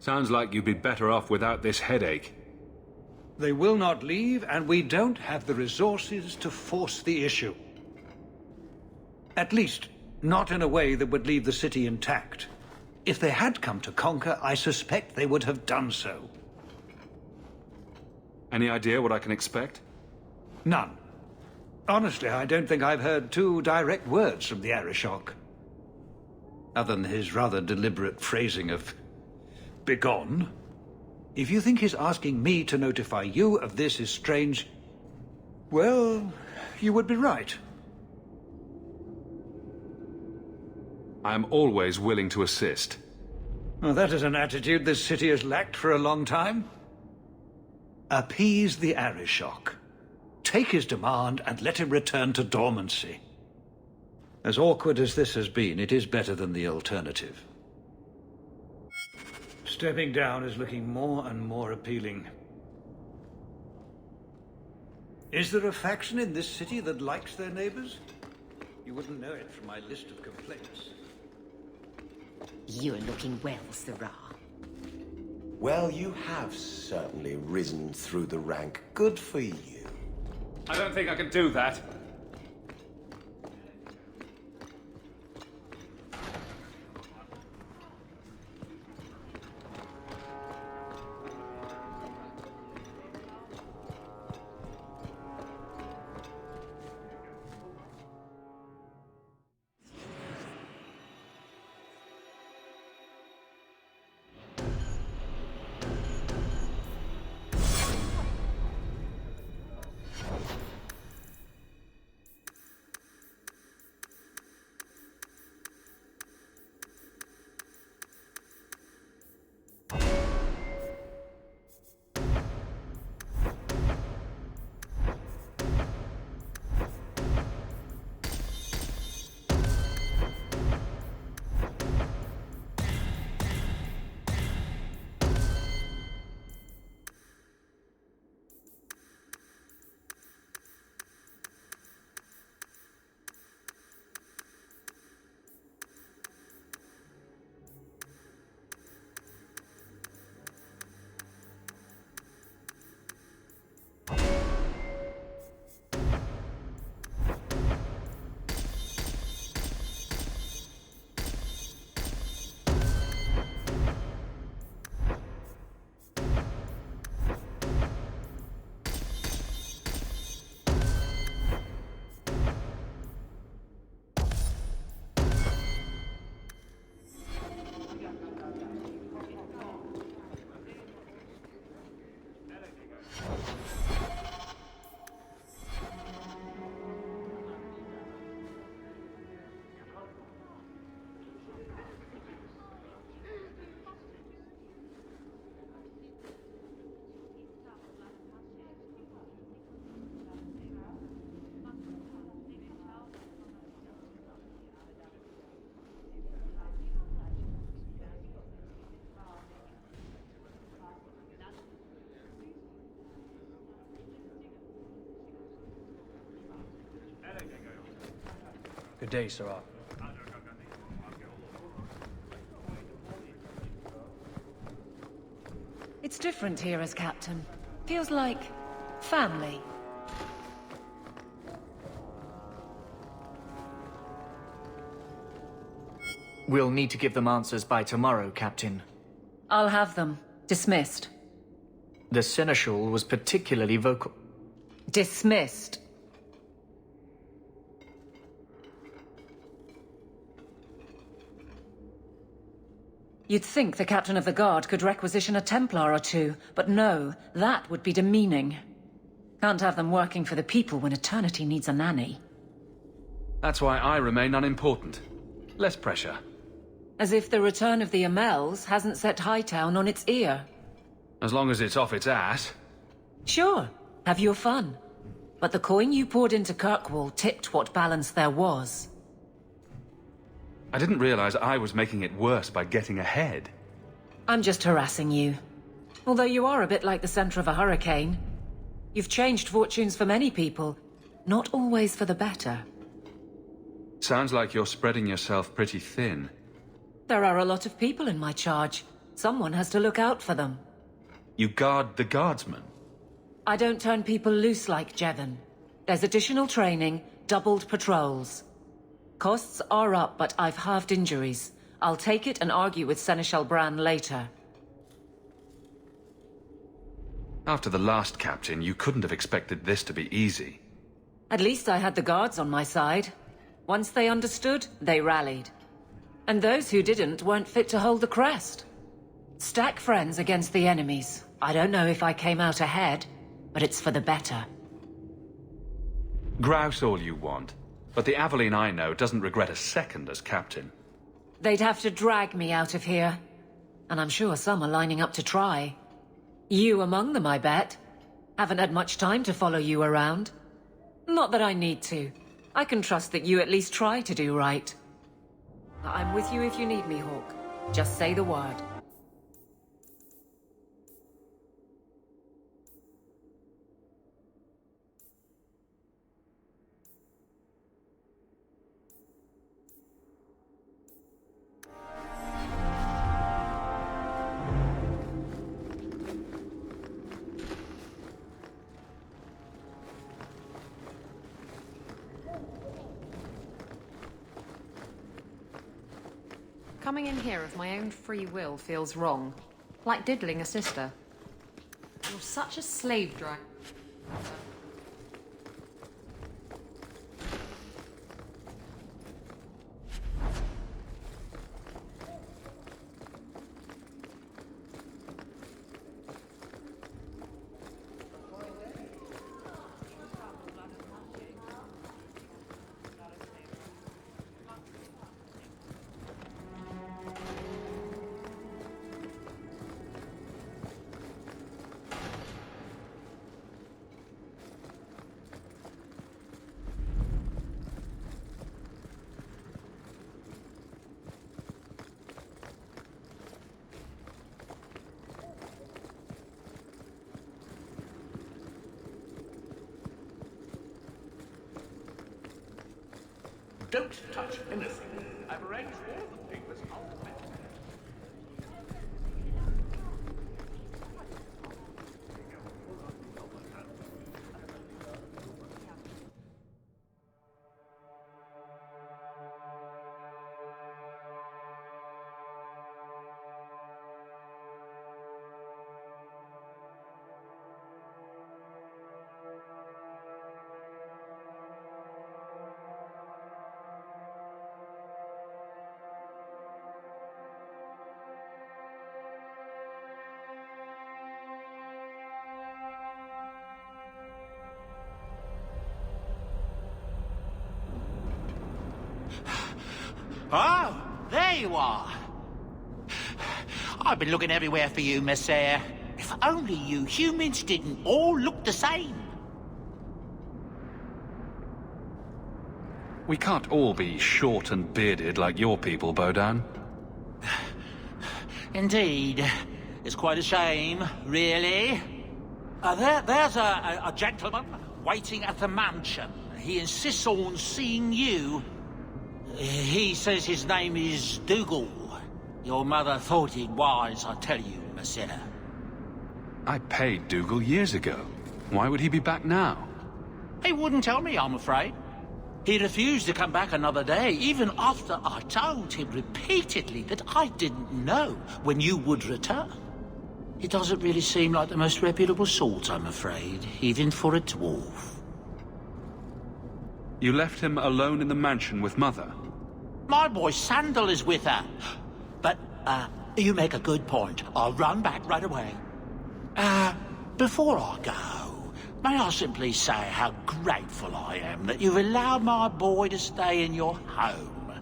[SPEAKER 4] Sounds like you'd be better off without this headache.
[SPEAKER 19] They will not leave, and we don't have the resources to force the issue. At least, not in a way that would leave the city intact. If they had come to conquer, I suspect they would have done so.
[SPEAKER 4] Any idea what I can expect?
[SPEAKER 19] None. Honestly, I don't think I've heard 2 direct words from the Arishok. Other than his rather deliberate phrasing of... begone. If you think his asking me to notify you of this is strange, well, you would be right.
[SPEAKER 4] I am always willing to assist.
[SPEAKER 19] Well, that is an attitude this city has lacked for a long time. Appease the Arishok. Take his demand and let him return to dormancy. As awkward as this has been, it is better than the alternative. Stepping down is looking more and more appealing. Is there a faction in this city that likes their neighbors? You wouldn't know it from my list of complaints.
[SPEAKER 20] You're looking well, Sirrah.
[SPEAKER 18] Well, you have certainly risen through the rank. Good for you.
[SPEAKER 4] I don't think I can do that.
[SPEAKER 20] Good day, Sarah.
[SPEAKER 21] It's different here as captain. Feels like family.
[SPEAKER 22] We'll need to give them answers by tomorrow, Captain.
[SPEAKER 21] I'll have them. Dismissed.
[SPEAKER 22] The Seneschal was particularly vocal.
[SPEAKER 21] Dismissed. You'd think the captain of the guard could requisition a Templar or two, but no, that would be demeaning. Can't have them working for the people when eternity needs a nanny.
[SPEAKER 4] That's why I remain unimportant. Less pressure.
[SPEAKER 21] As if the return of the Amels hasn't set Hightown on its ear.
[SPEAKER 4] As long as it's off its ass.
[SPEAKER 21] Sure, have your fun. But the coin you poured into Kirkwall tipped what balance there was.
[SPEAKER 4] I didn't realize I was making it worse by getting ahead.
[SPEAKER 21] I'm just harassing you. Although you are a bit like the center of a hurricane. You've changed fortunes for many people, not always for the better.
[SPEAKER 4] Sounds like you're spreading yourself pretty thin.
[SPEAKER 21] There are a lot of people in my charge. Someone has to look out for them.
[SPEAKER 4] You guard the guardsmen?
[SPEAKER 21] I don't turn people loose like Jevon. There's additional training, doubled patrols. Costs are up, but I've halved injuries. I'll take it and argue with Seneschal Bran later.
[SPEAKER 4] After the last captain, you couldn't have expected this to be easy.
[SPEAKER 21] At least I had the guards on my side. Once they understood, they rallied. And those who didn't weren't fit to hold the crest. Stack friends against the enemies. I don't know if I came out ahead, but it's for the better.
[SPEAKER 4] Grouse all you want, but the Aveline I know doesn't regret a second as captain.
[SPEAKER 21] They'd have to drag me out of here. And I'm sure some are lining up to try. You among them, I bet. Haven't had much time to follow you around. Not that I need to. I can trust that you at least try to do right. I'm with you if you need me, Hawke. Just say the word.
[SPEAKER 23] Coming in here of my own free will feels wrong. Like diddling a sister. You're such a slave driver.
[SPEAKER 11] Don't touch anything. I've arranged all the papers alphabetically. Oh, there you are. I've been looking everywhere for you, Messiah. If only you humans didn't all look the same.
[SPEAKER 4] We can't all be short and bearded like your people, Bodan.
[SPEAKER 11] Indeed. It's quite a shame, really. There's a gentleman waiting at the mansion. He insists on seeing you. He says his name is Dougal. Your mother thought it wise, I tell you, Messina.
[SPEAKER 4] I paid Dougal years ago. Why would he be back now?
[SPEAKER 11] He wouldn't tell me, I'm afraid. He refused to come back another day, even after I told him repeatedly that I didn't know when you would return. He doesn't really seem like the most reputable sort, I'm afraid, even for a dwarf.
[SPEAKER 4] You left him alone in the mansion with Mother?
[SPEAKER 11] My boy Sandal is with her. But, you make a good point. I'll run back right away. Before I go, may I simply say how grateful I am that you've allowed my boy to stay in your home.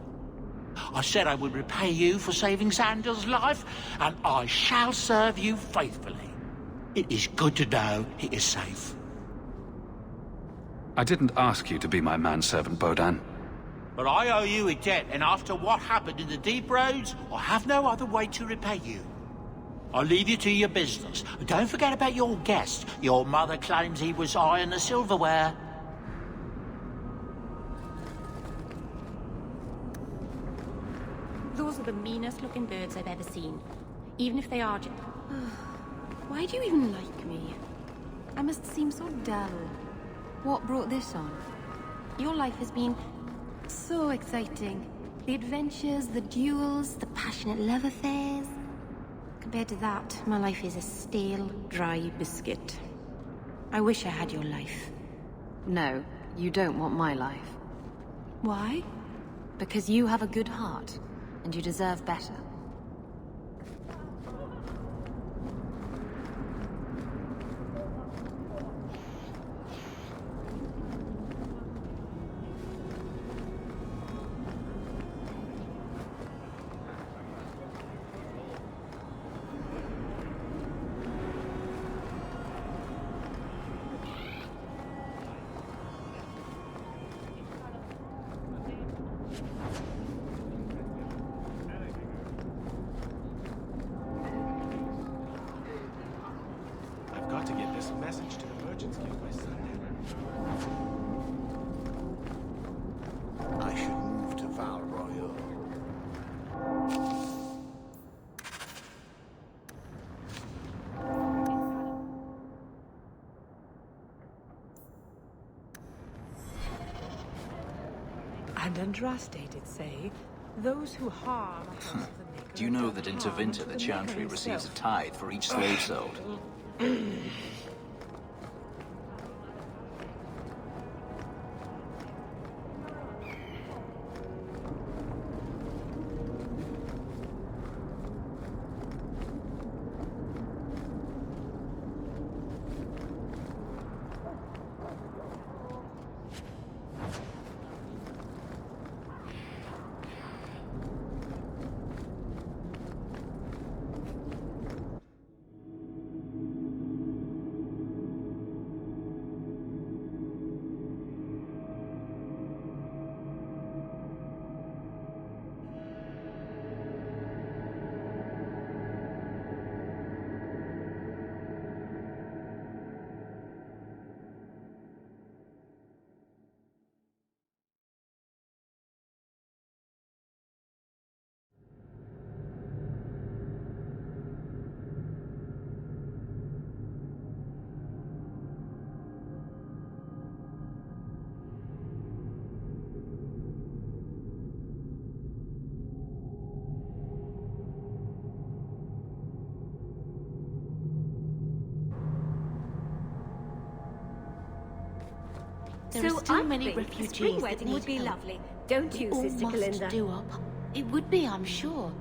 [SPEAKER 11] I said I would repay you for saving Sandal's life, and I shall serve you faithfully. It is good to know he is safe.
[SPEAKER 4] I didn't ask you to be my manservant, Bodan.
[SPEAKER 11] But I owe you a debt, and after what happened in the Deep Roads, I have no other way to repay you. I'll leave you to your business. Don't forget about your guest. Your mother claims he was eyeing the silverware.
[SPEAKER 5] Those are the meanest looking birds I've ever seen. Even if they are Why do you even like me? I must seem so dull. What brought this on? Your life has been so exciting. The adventures, the duels, the passionate love affairs. Compared to that, my life is a stale, dry biscuit. I wish I had your life.
[SPEAKER 23] No, you don't want my life.
[SPEAKER 5] Why?
[SPEAKER 23] Because you have a good heart, and you deserve better.
[SPEAKER 2] To get this message to the merchants guild by Sunday.
[SPEAKER 3] I should move to Val Royal.
[SPEAKER 7] And Andraste did say, those who harm a house of the Maker...
[SPEAKER 15] Do you know that in Tevinter the Chantry receives a tithe for each slave sold?
[SPEAKER 1] There are still many
[SPEAKER 5] think
[SPEAKER 1] refugees
[SPEAKER 5] a spring
[SPEAKER 1] that
[SPEAKER 5] wedding
[SPEAKER 1] need
[SPEAKER 5] would be
[SPEAKER 1] help.
[SPEAKER 5] lovely, don't you,
[SPEAKER 1] We all
[SPEAKER 5] Sister
[SPEAKER 1] must
[SPEAKER 5] Kalinda?
[SPEAKER 1] do up. It would be, I'm sure.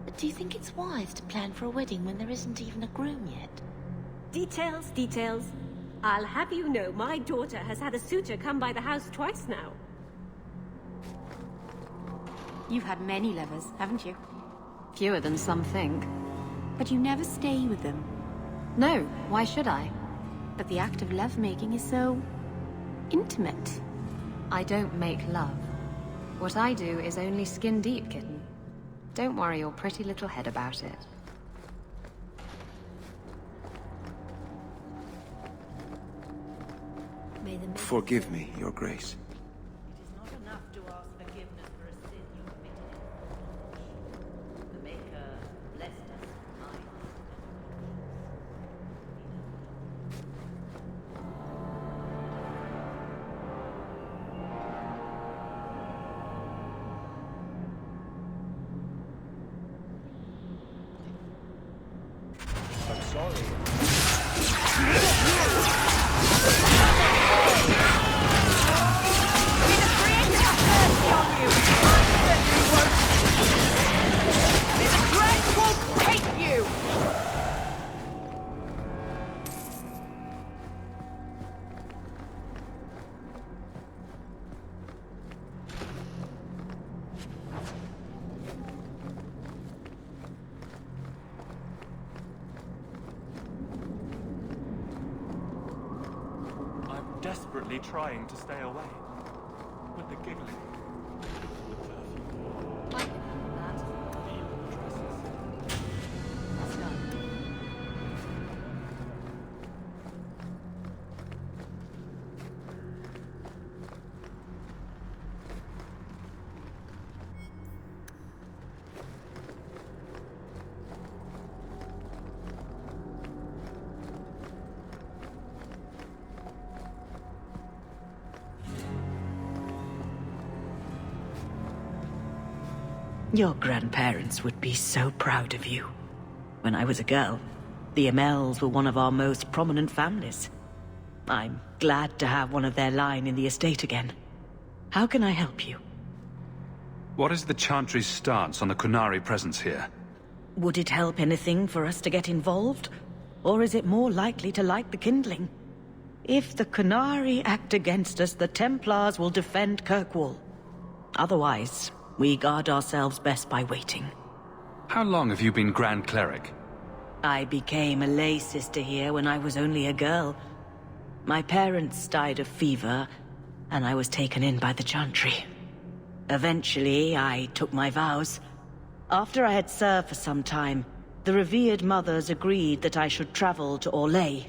[SPEAKER 1] But do you think it's wise to plan for a wedding when there isn't even a groom yet?
[SPEAKER 5] Details, details. I'll have you know my daughter has had a suitor come by the house twice now.
[SPEAKER 1] You've had many lovers, haven't you?
[SPEAKER 23] Fewer than some think.
[SPEAKER 1] But you never stay with them.
[SPEAKER 23] No, why should I?
[SPEAKER 1] But the act of lovemaking is so... intimate.
[SPEAKER 23] I don't make love. What I do is only skin deep, kitten. Don't worry your pretty little head about it.
[SPEAKER 8] Forgive me, Your Grace.
[SPEAKER 20] It is not enough to ask forgiveness for a
[SPEAKER 9] desperately trying to stay away. With the giggling, the perfume, the dresses.
[SPEAKER 13] Your grandparents would be so proud of you. When I was a girl, the Amels were one of our most prominent families. I'm glad to have one of their line in the estate again. How can I help you?
[SPEAKER 4] What is the Chantry's stance on the Qunari presence here?
[SPEAKER 13] Would it help anything for us to get involved? Or is it more likely to light the kindling? If the Qunari act against us, the Templars will defend Kirkwall. Otherwise, we guard ourselves best by waiting.
[SPEAKER 4] How long have you been Grand Cleric?
[SPEAKER 13] I became a lay sister here when I was only a girl. My parents died of fever, and I was taken in by the Chantry. Eventually, I took my vows. After I had served for some time, the revered mothers agreed that I should travel to Orlais.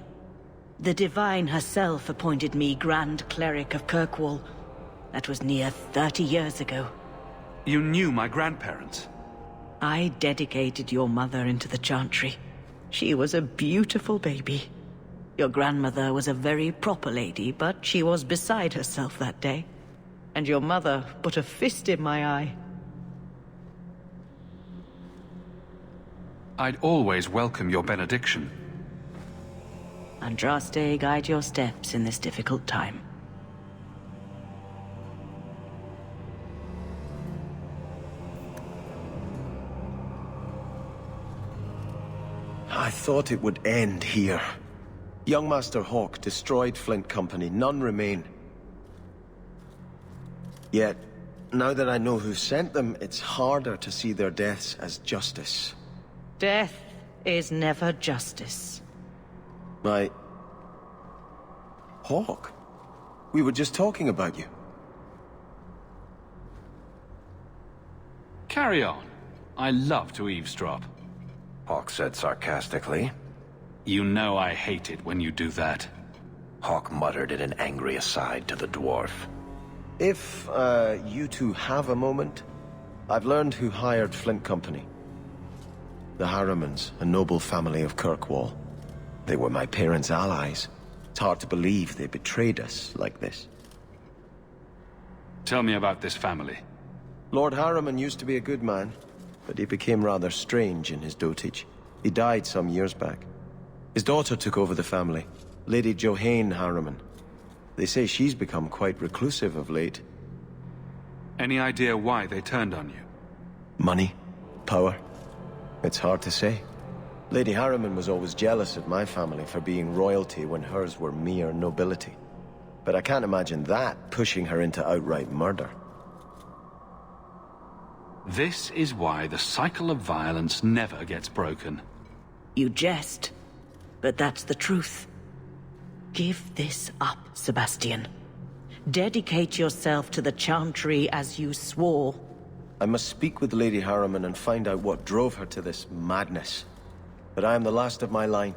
[SPEAKER 13] The Divine herself appointed me Grand Cleric of Kirkwall. That was near 30 years ago.
[SPEAKER 4] You knew my grandparents?
[SPEAKER 13] I dedicated your mother into the Chantry. She was a beautiful baby. Your grandmother was a very proper lady, but she was beside herself that day. And your mother put a fist in my eye.
[SPEAKER 4] I'd always welcome your benediction.
[SPEAKER 13] Andraste, guide your steps in this difficult time.
[SPEAKER 18] I thought it would end here. Young Master Hawke destroyed Flint Company, none remain. Yet, now that I know who sent them, it's harder to see their deaths as justice.
[SPEAKER 13] Death is never justice.
[SPEAKER 18] Hawke? We were just talking about you.
[SPEAKER 4] Carry on. I love to eavesdrop.
[SPEAKER 8] Hawke said sarcastically.
[SPEAKER 4] You know I hate it when you do that.
[SPEAKER 8] Hawke muttered in an angry aside to the dwarf.
[SPEAKER 18] If, you two have a moment, I've learned who hired Flint Company. The Harrimans, a noble family of Kirkwall. They were my parents' allies. It's hard to believe they betrayed us like this.
[SPEAKER 4] Tell me about this family.
[SPEAKER 18] Lord Harriman used to be a good man, but he became rather strange in his dotage. He died some years back. His daughter took over the family, Lady Johanne Harriman. They say she's become quite reclusive of late.
[SPEAKER 4] Any idea why they turned on you?
[SPEAKER 18] Money? Power? It's hard to say. Lady Harriman was always jealous of my family for being royalty when hers were mere nobility. But I can't imagine that pushing her into outright murder.
[SPEAKER 4] This is why the cycle of violence never gets broken.
[SPEAKER 13] You jest, but that's the truth. Give this up, Sebastian. Dedicate yourself to the Chantry as you swore.
[SPEAKER 18] I must speak with Lady Harriman and find out what drove her to this madness. But I am the last of my line.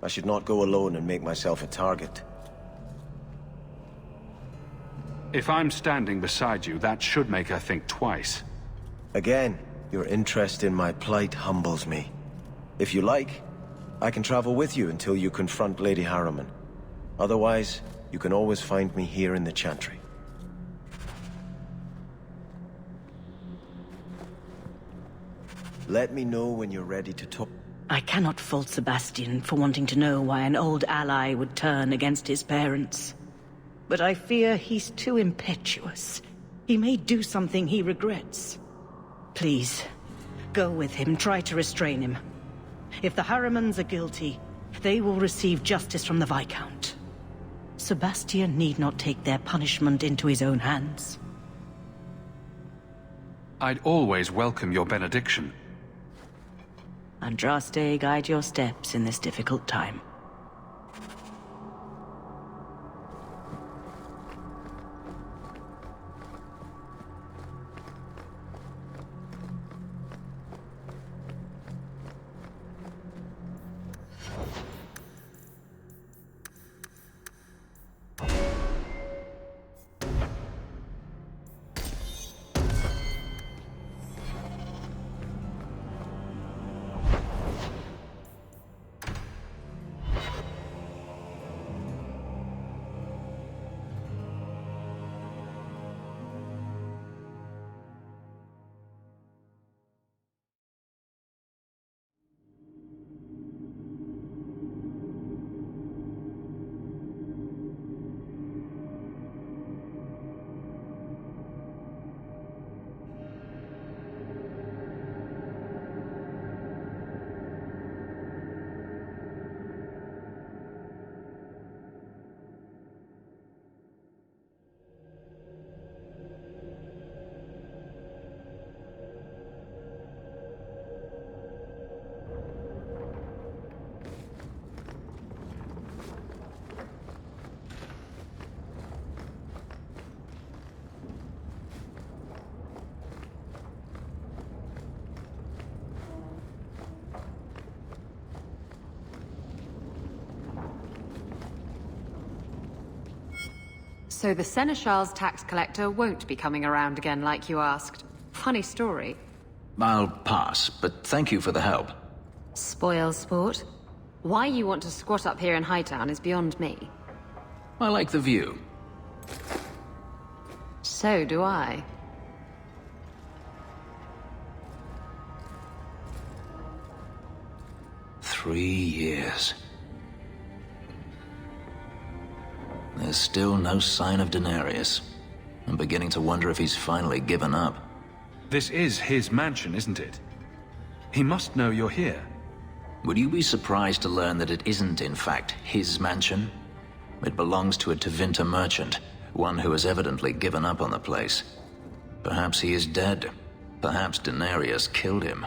[SPEAKER 18] I should not go alone and make myself a target.
[SPEAKER 4] If I'm standing beside you, that should make her think twice.
[SPEAKER 18] Again, your interest in my plight humbles me. If you like, I can travel with you until you confront Lady Harriman. Otherwise, you can always find me here in the Chantry. Let me know when you're ready to talk.
[SPEAKER 13] I cannot fault Sebastian for wanting to know why an old ally would turn against his parents. But I fear he's too impetuous. He may do something he regrets. Please, go with him, try to restrain him. If the Harrimans are guilty, they will receive justice from the Viscount. Sebastian need not take their punishment into his own hands.
[SPEAKER 4] I'd always welcome your benediction.
[SPEAKER 13] Andraste, guide your steps in this difficult time.
[SPEAKER 23] So the Seneschal's tax collector won't be coming around again like you asked. Funny story.
[SPEAKER 15] I'll pass, but thank you for the help.
[SPEAKER 23] Spoil sport. Why you want to squat up here in Hightown is beyond me.
[SPEAKER 15] I like the view.
[SPEAKER 23] So do I.
[SPEAKER 15] Three years. There's still no sign of Denarius. I'm beginning to wonder if he's finally given up.
[SPEAKER 4] This is his mansion, isn't it? He must know you're here.
[SPEAKER 15] Would you be surprised to learn that it isn't, in fact, his mansion? It belongs to a Tevinter merchant, one who has evidently given up on the place. Perhaps he is dead. Perhaps Denarius killed him.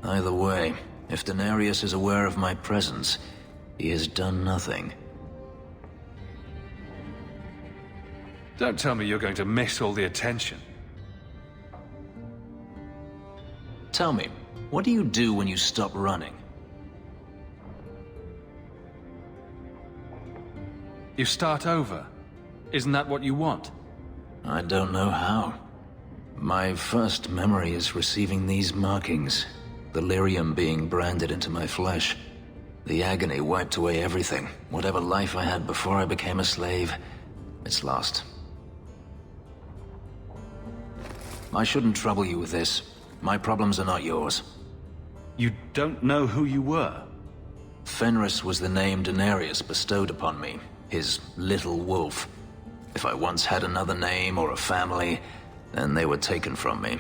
[SPEAKER 15] Either way, if Denarius is aware of my presence, he has done nothing.
[SPEAKER 4] Don't tell me you're going to miss all the attention.
[SPEAKER 15] Tell me, what do you do when you stop running?
[SPEAKER 4] You start over. Isn't that what you want?
[SPEAKER 15] I don't know how. My first memory is receiving these markings. The lyrium being branded into my flesh. The agony wiped away everything. Whatever life I had before I became a slave, it's lost. I shouldn't trouble you with this. My problems are not yours.
[SPEAKER 4] You don't know who you were?
[SPEAKER 15] Fenris was the name Denarius bestowed upon me. His little wolf. If I once had another name or a family, then they were taken from me.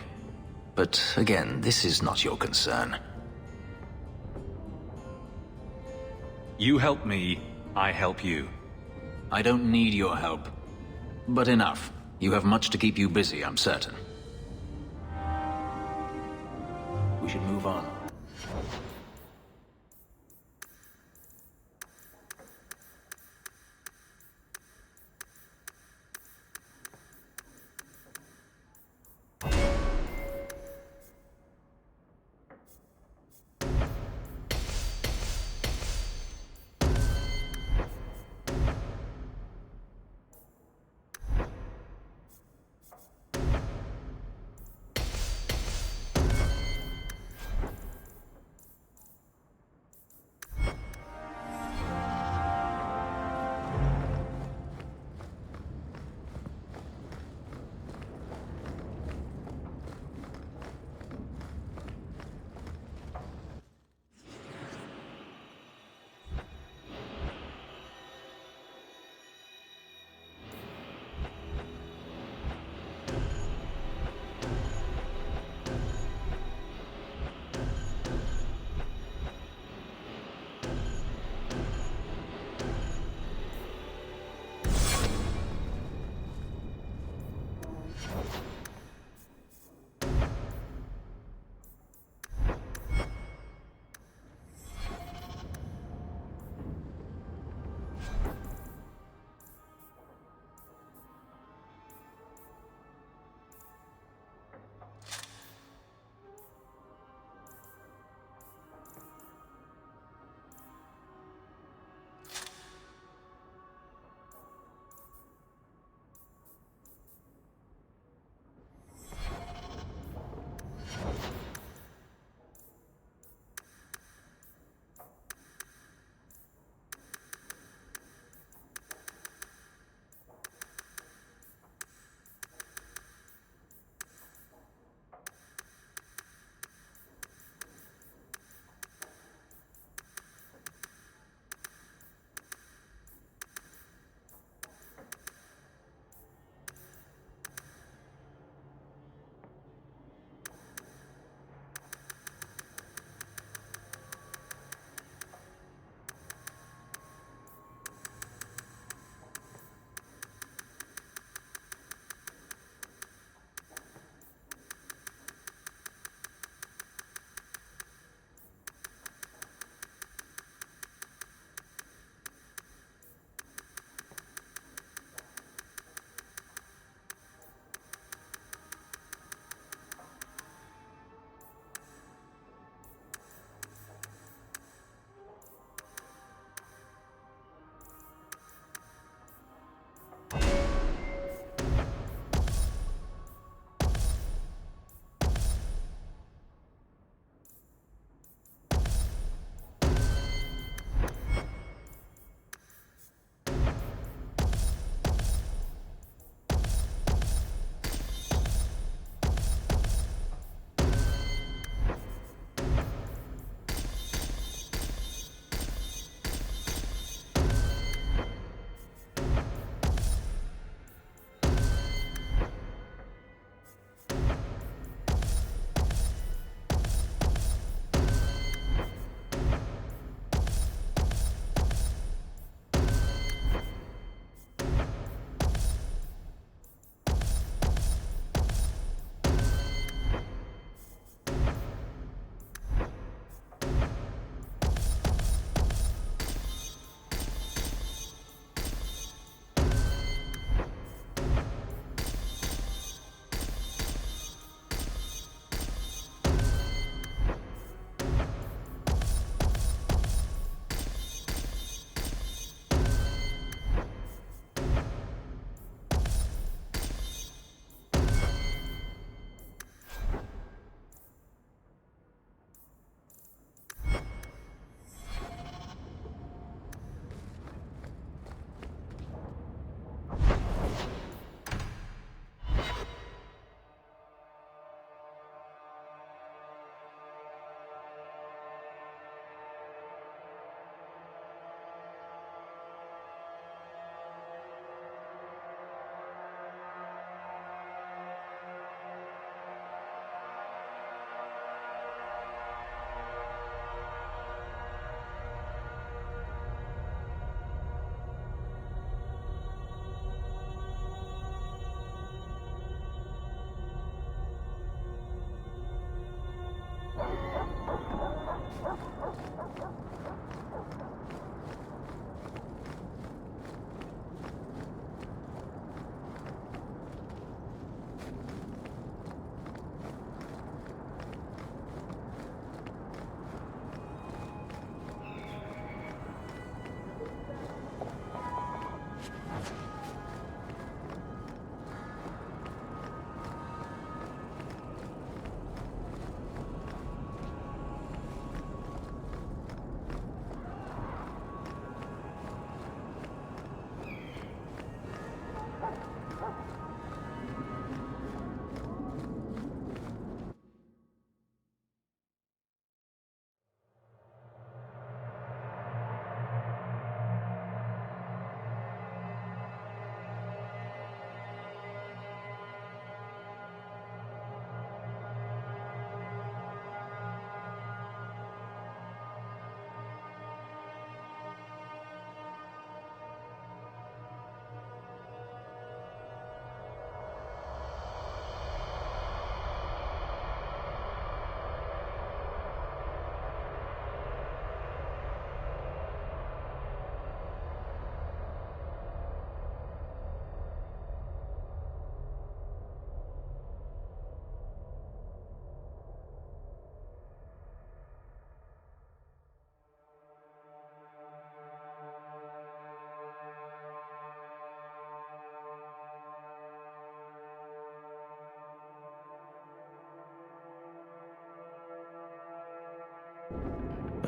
[SPEAKER 15] But again, this is not your concern.
[SPEAKER 4] You help me, I help you.
[SPEAKER 15] I don't need your help. But enough. You have much to keep you busy, I'm certain. We should move on.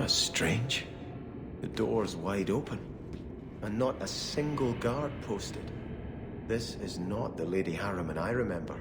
[SPEAKER 18] Strange. The door's wide open, and not a single guard posted. This is not the Lady Harriman I remember.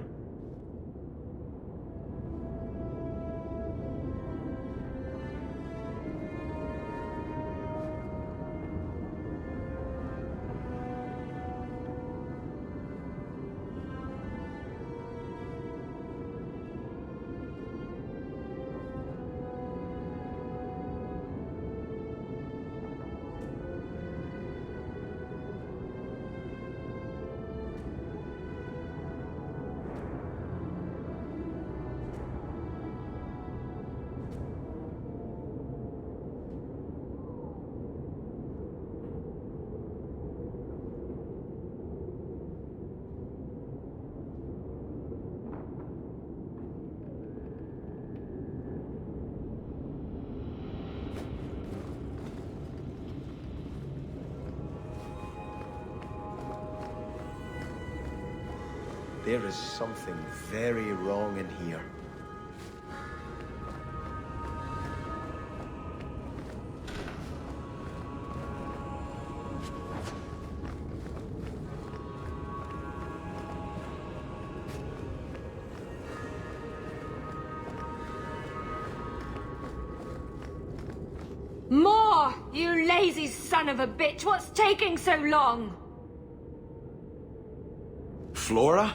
[SPEAKER 18] There is something very wrong in here.
[SPEAKER 14] More! You lazy son of a bitch! What's taking so long?
[SPEAKER 18] Flora?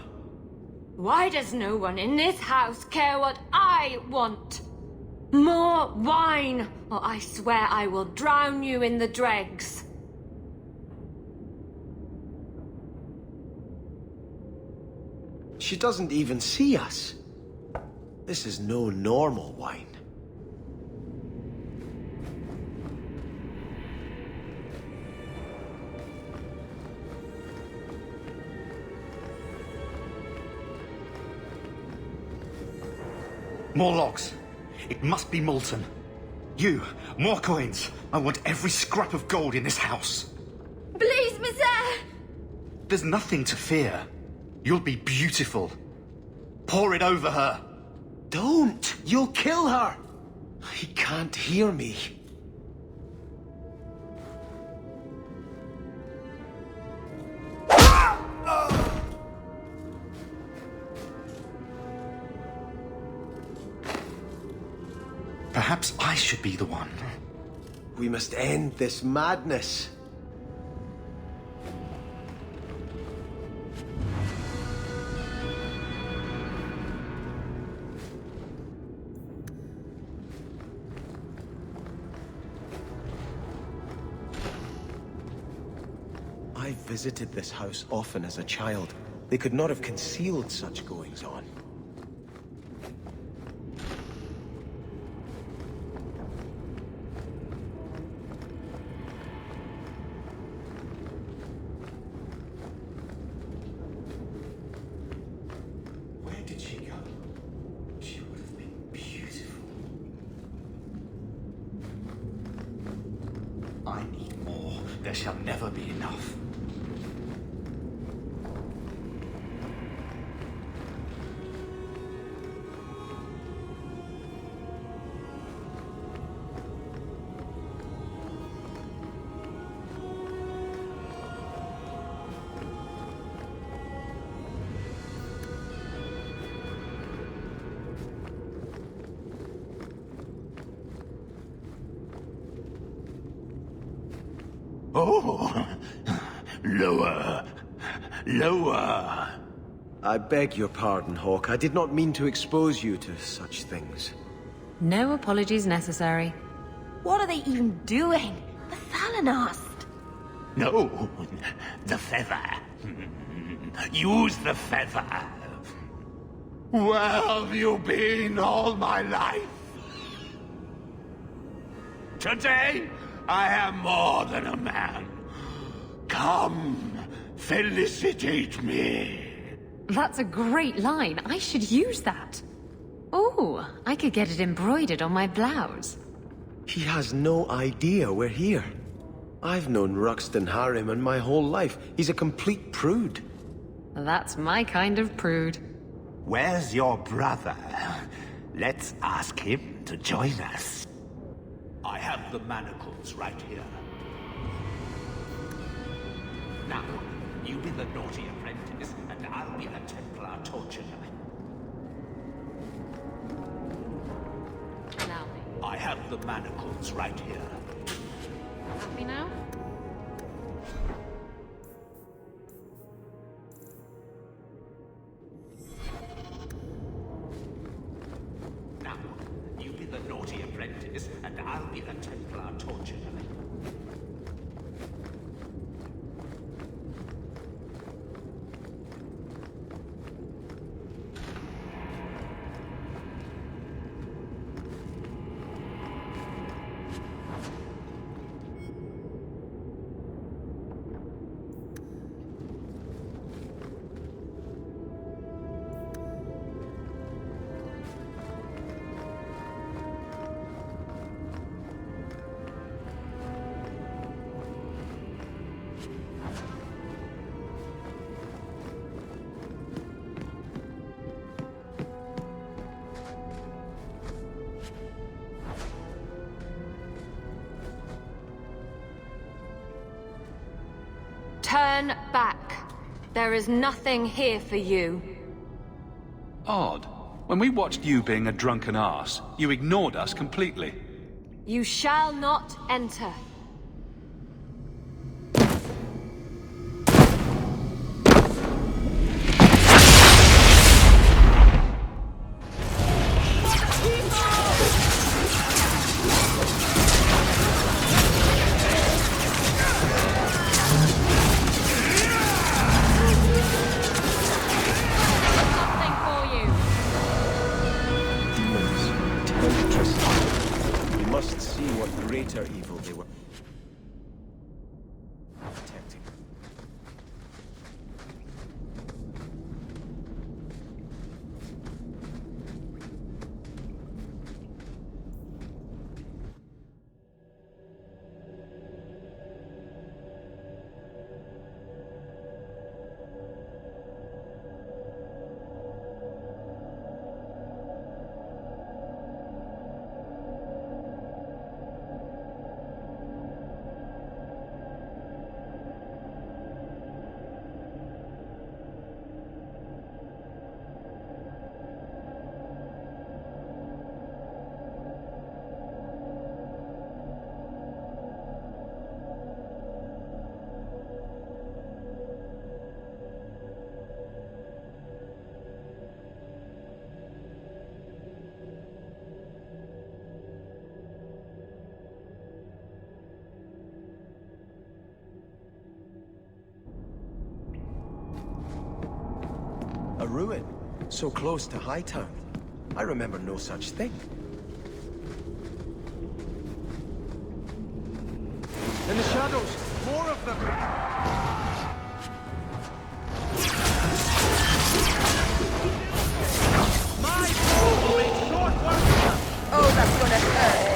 [SPEAKER 14] Why does no one in this house care what I want? More wine, or I swear I will drown you in the dregs.
[SPEAKER 18] She doesn't even see us. This is no normal wine.
[SPEAKER 16] More logs. It must be molten. You, more coins. I want every scrap of gold in this house.
[SPEAKER 14] Please, Monsieur!
[SPEAKER 16] There's nothing to fear. You'll be beautiful. Pour it over her.
[SPEAKER 18] Don't! You'll kill her! He can't hear me.
[SPEAKER 16] Perhaps I should be the one.
[SPEAKER 18] We must end this madness. I visited this house often as a child. They could not have concealed such goings-on.
[SPEAKER 16] I need more. There shall never be enough.
[SPEAKER 3] Oh, lower, lower.
[SPEAKER 18] I beg your pardon, Hawke. I did not mean to expose you to such things.
[SPEAKER 23] No apologies necessary.
[SPEAKER 14] What are they even doing? The Thalanast!
[SPEAKER 3] No, the feather. Use the feather. Where have you been all my life? Today, I am more than a man. Come, felicitate me.
[SPEAKER 23] That's a great line. I should use that. Oh, I could get it embroidered on my blouse.
[SPEAKER 18] He has no idea we're here. I've known Ruxton Harriman my whole life. He's a complete prude.
[SPEAKER 23] That's my kind of prude.
[SPEAKER 3] Where's your brother? Let's ask him to join us.
[SPEAKER 11] I have the manacles right here. Now, you be the naughty apprentice, and I'll be the Templar torturer.
[SPEAKER 23] Allow me.
[SPEAKER 11] I have the manacles right here.
[SPEAKER 23] Happy now?
[SPEAKER 11] Now, you be the naughty apprentice, and I'll be the Templar torturer.
[SPEAKER 14] Turn back. There is nothing here for you.
[SPEAKER 4] Odd. When we watched you being a drunken arse, you ignored us completely.
[SPEAKER 14] You shall not enter.
[SPEAKER 18] Greater evil they were protecting. A ruin, so close to Hightown. I remember no such thing.
[SPEAKER 11] In the shadows, more of them! My fool will make short work!
[SPEAKER 6] Oh, that's gonna hurt.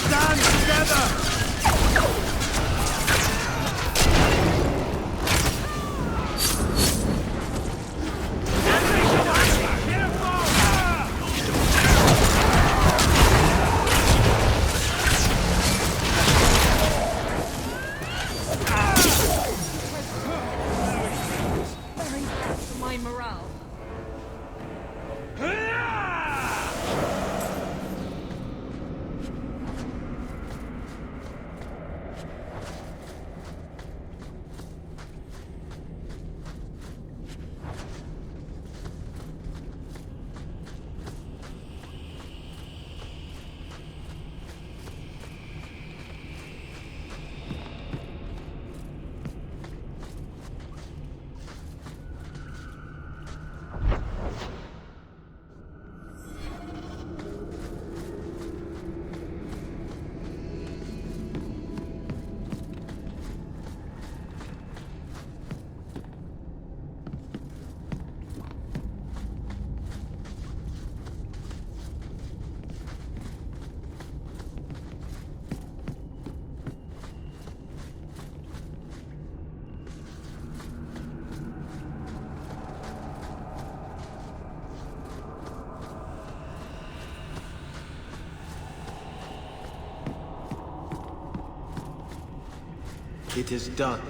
[SPEAKER 12] Stand together!
[SPEAKER 10] My morale.
[SPEAKER 18] It is done.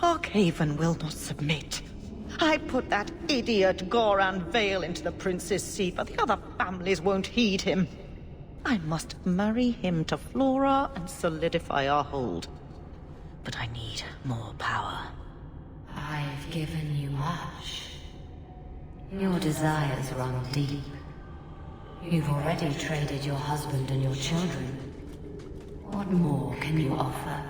[SPEAKER 6] Starkhaven will not submit. I put that idiot Goran Vale into the prince's seat, but the other families won't heed him. I must marry him to Flora and solidify our hold. But I need more power.
[SPEAKER 1] I've given you much. Your desires run deep. You've already traded your husband and your children. What more can you offer?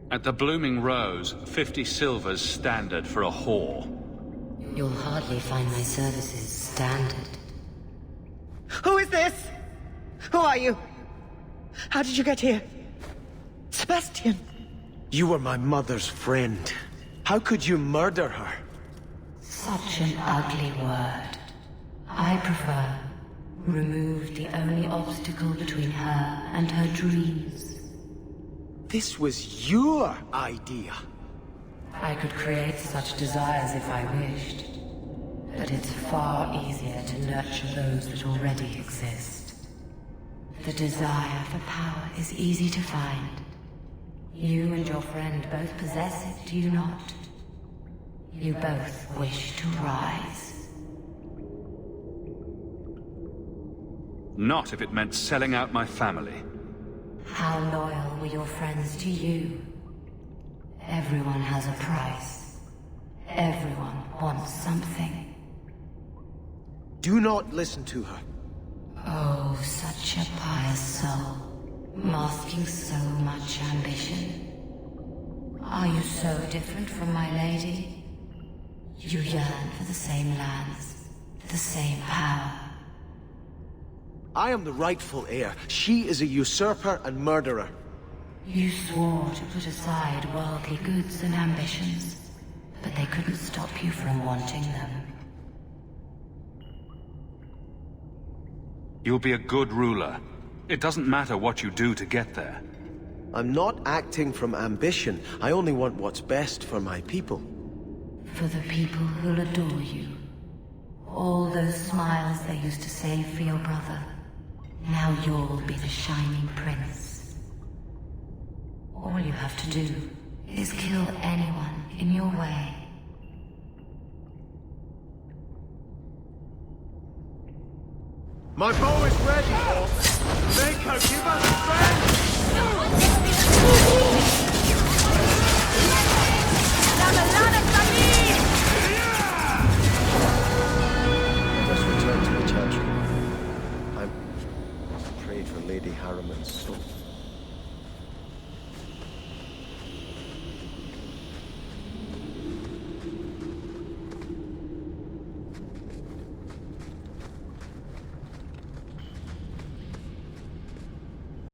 [SPEAKER 4] At the Blooming Rose, 50 silvers standard for a whore.
[SPEAKER 1] You'll hardly find my services standard.
[SPEAKER 6] Who is this? Who are you? How did you get here? Sebastian!
[SPEAKER 18] You were my mother's friend. How could you murder her?
[SPEAKER 1] Such an ugly word. I prefer remove the only obstacle between her and her dreams.
[SPEAKER 18] This was your idea.
[SPEAKER 1] I could create such desires if I wished. But it's far easier to nurture those that already exist. The desire for power is easy to find. You and your friend both possess it, do you not? You both wish to rise.
[SPEAKER 4] Not if it meant selling out my family.
[SPEAKER 1] How loyal were your friends to you? Everyone has a price. Everyone wants something.
[SPEAKER 18] Do not listen to her.
[SPEAKER 1] Oh, such a pious soul, masking so much ambition. Are you so different from my lady? You yearn for the same lands, the same power.
[SPEAKER 18] I am the rightful heir. She is a usurper and murderer.
[SPEAKER 1] You swore to put aside worldly goods and ambitions, but they couldn't stop you from wanting them.
[SPEAKER 4] You'll be a good ruler. It doesn't matter what you do to get there.
[SPEAKER 18] I'm not acting from ambition. I only want what's best for my people.
[SPEAKER 1] For the people who'll adore you. All those smiles they used to save for your brother. Now you'll be the shining prince. All you have to do is kill anyone in your way.
[SPEAKER 18] My bow is ready, Hawke! Mako, give us strength!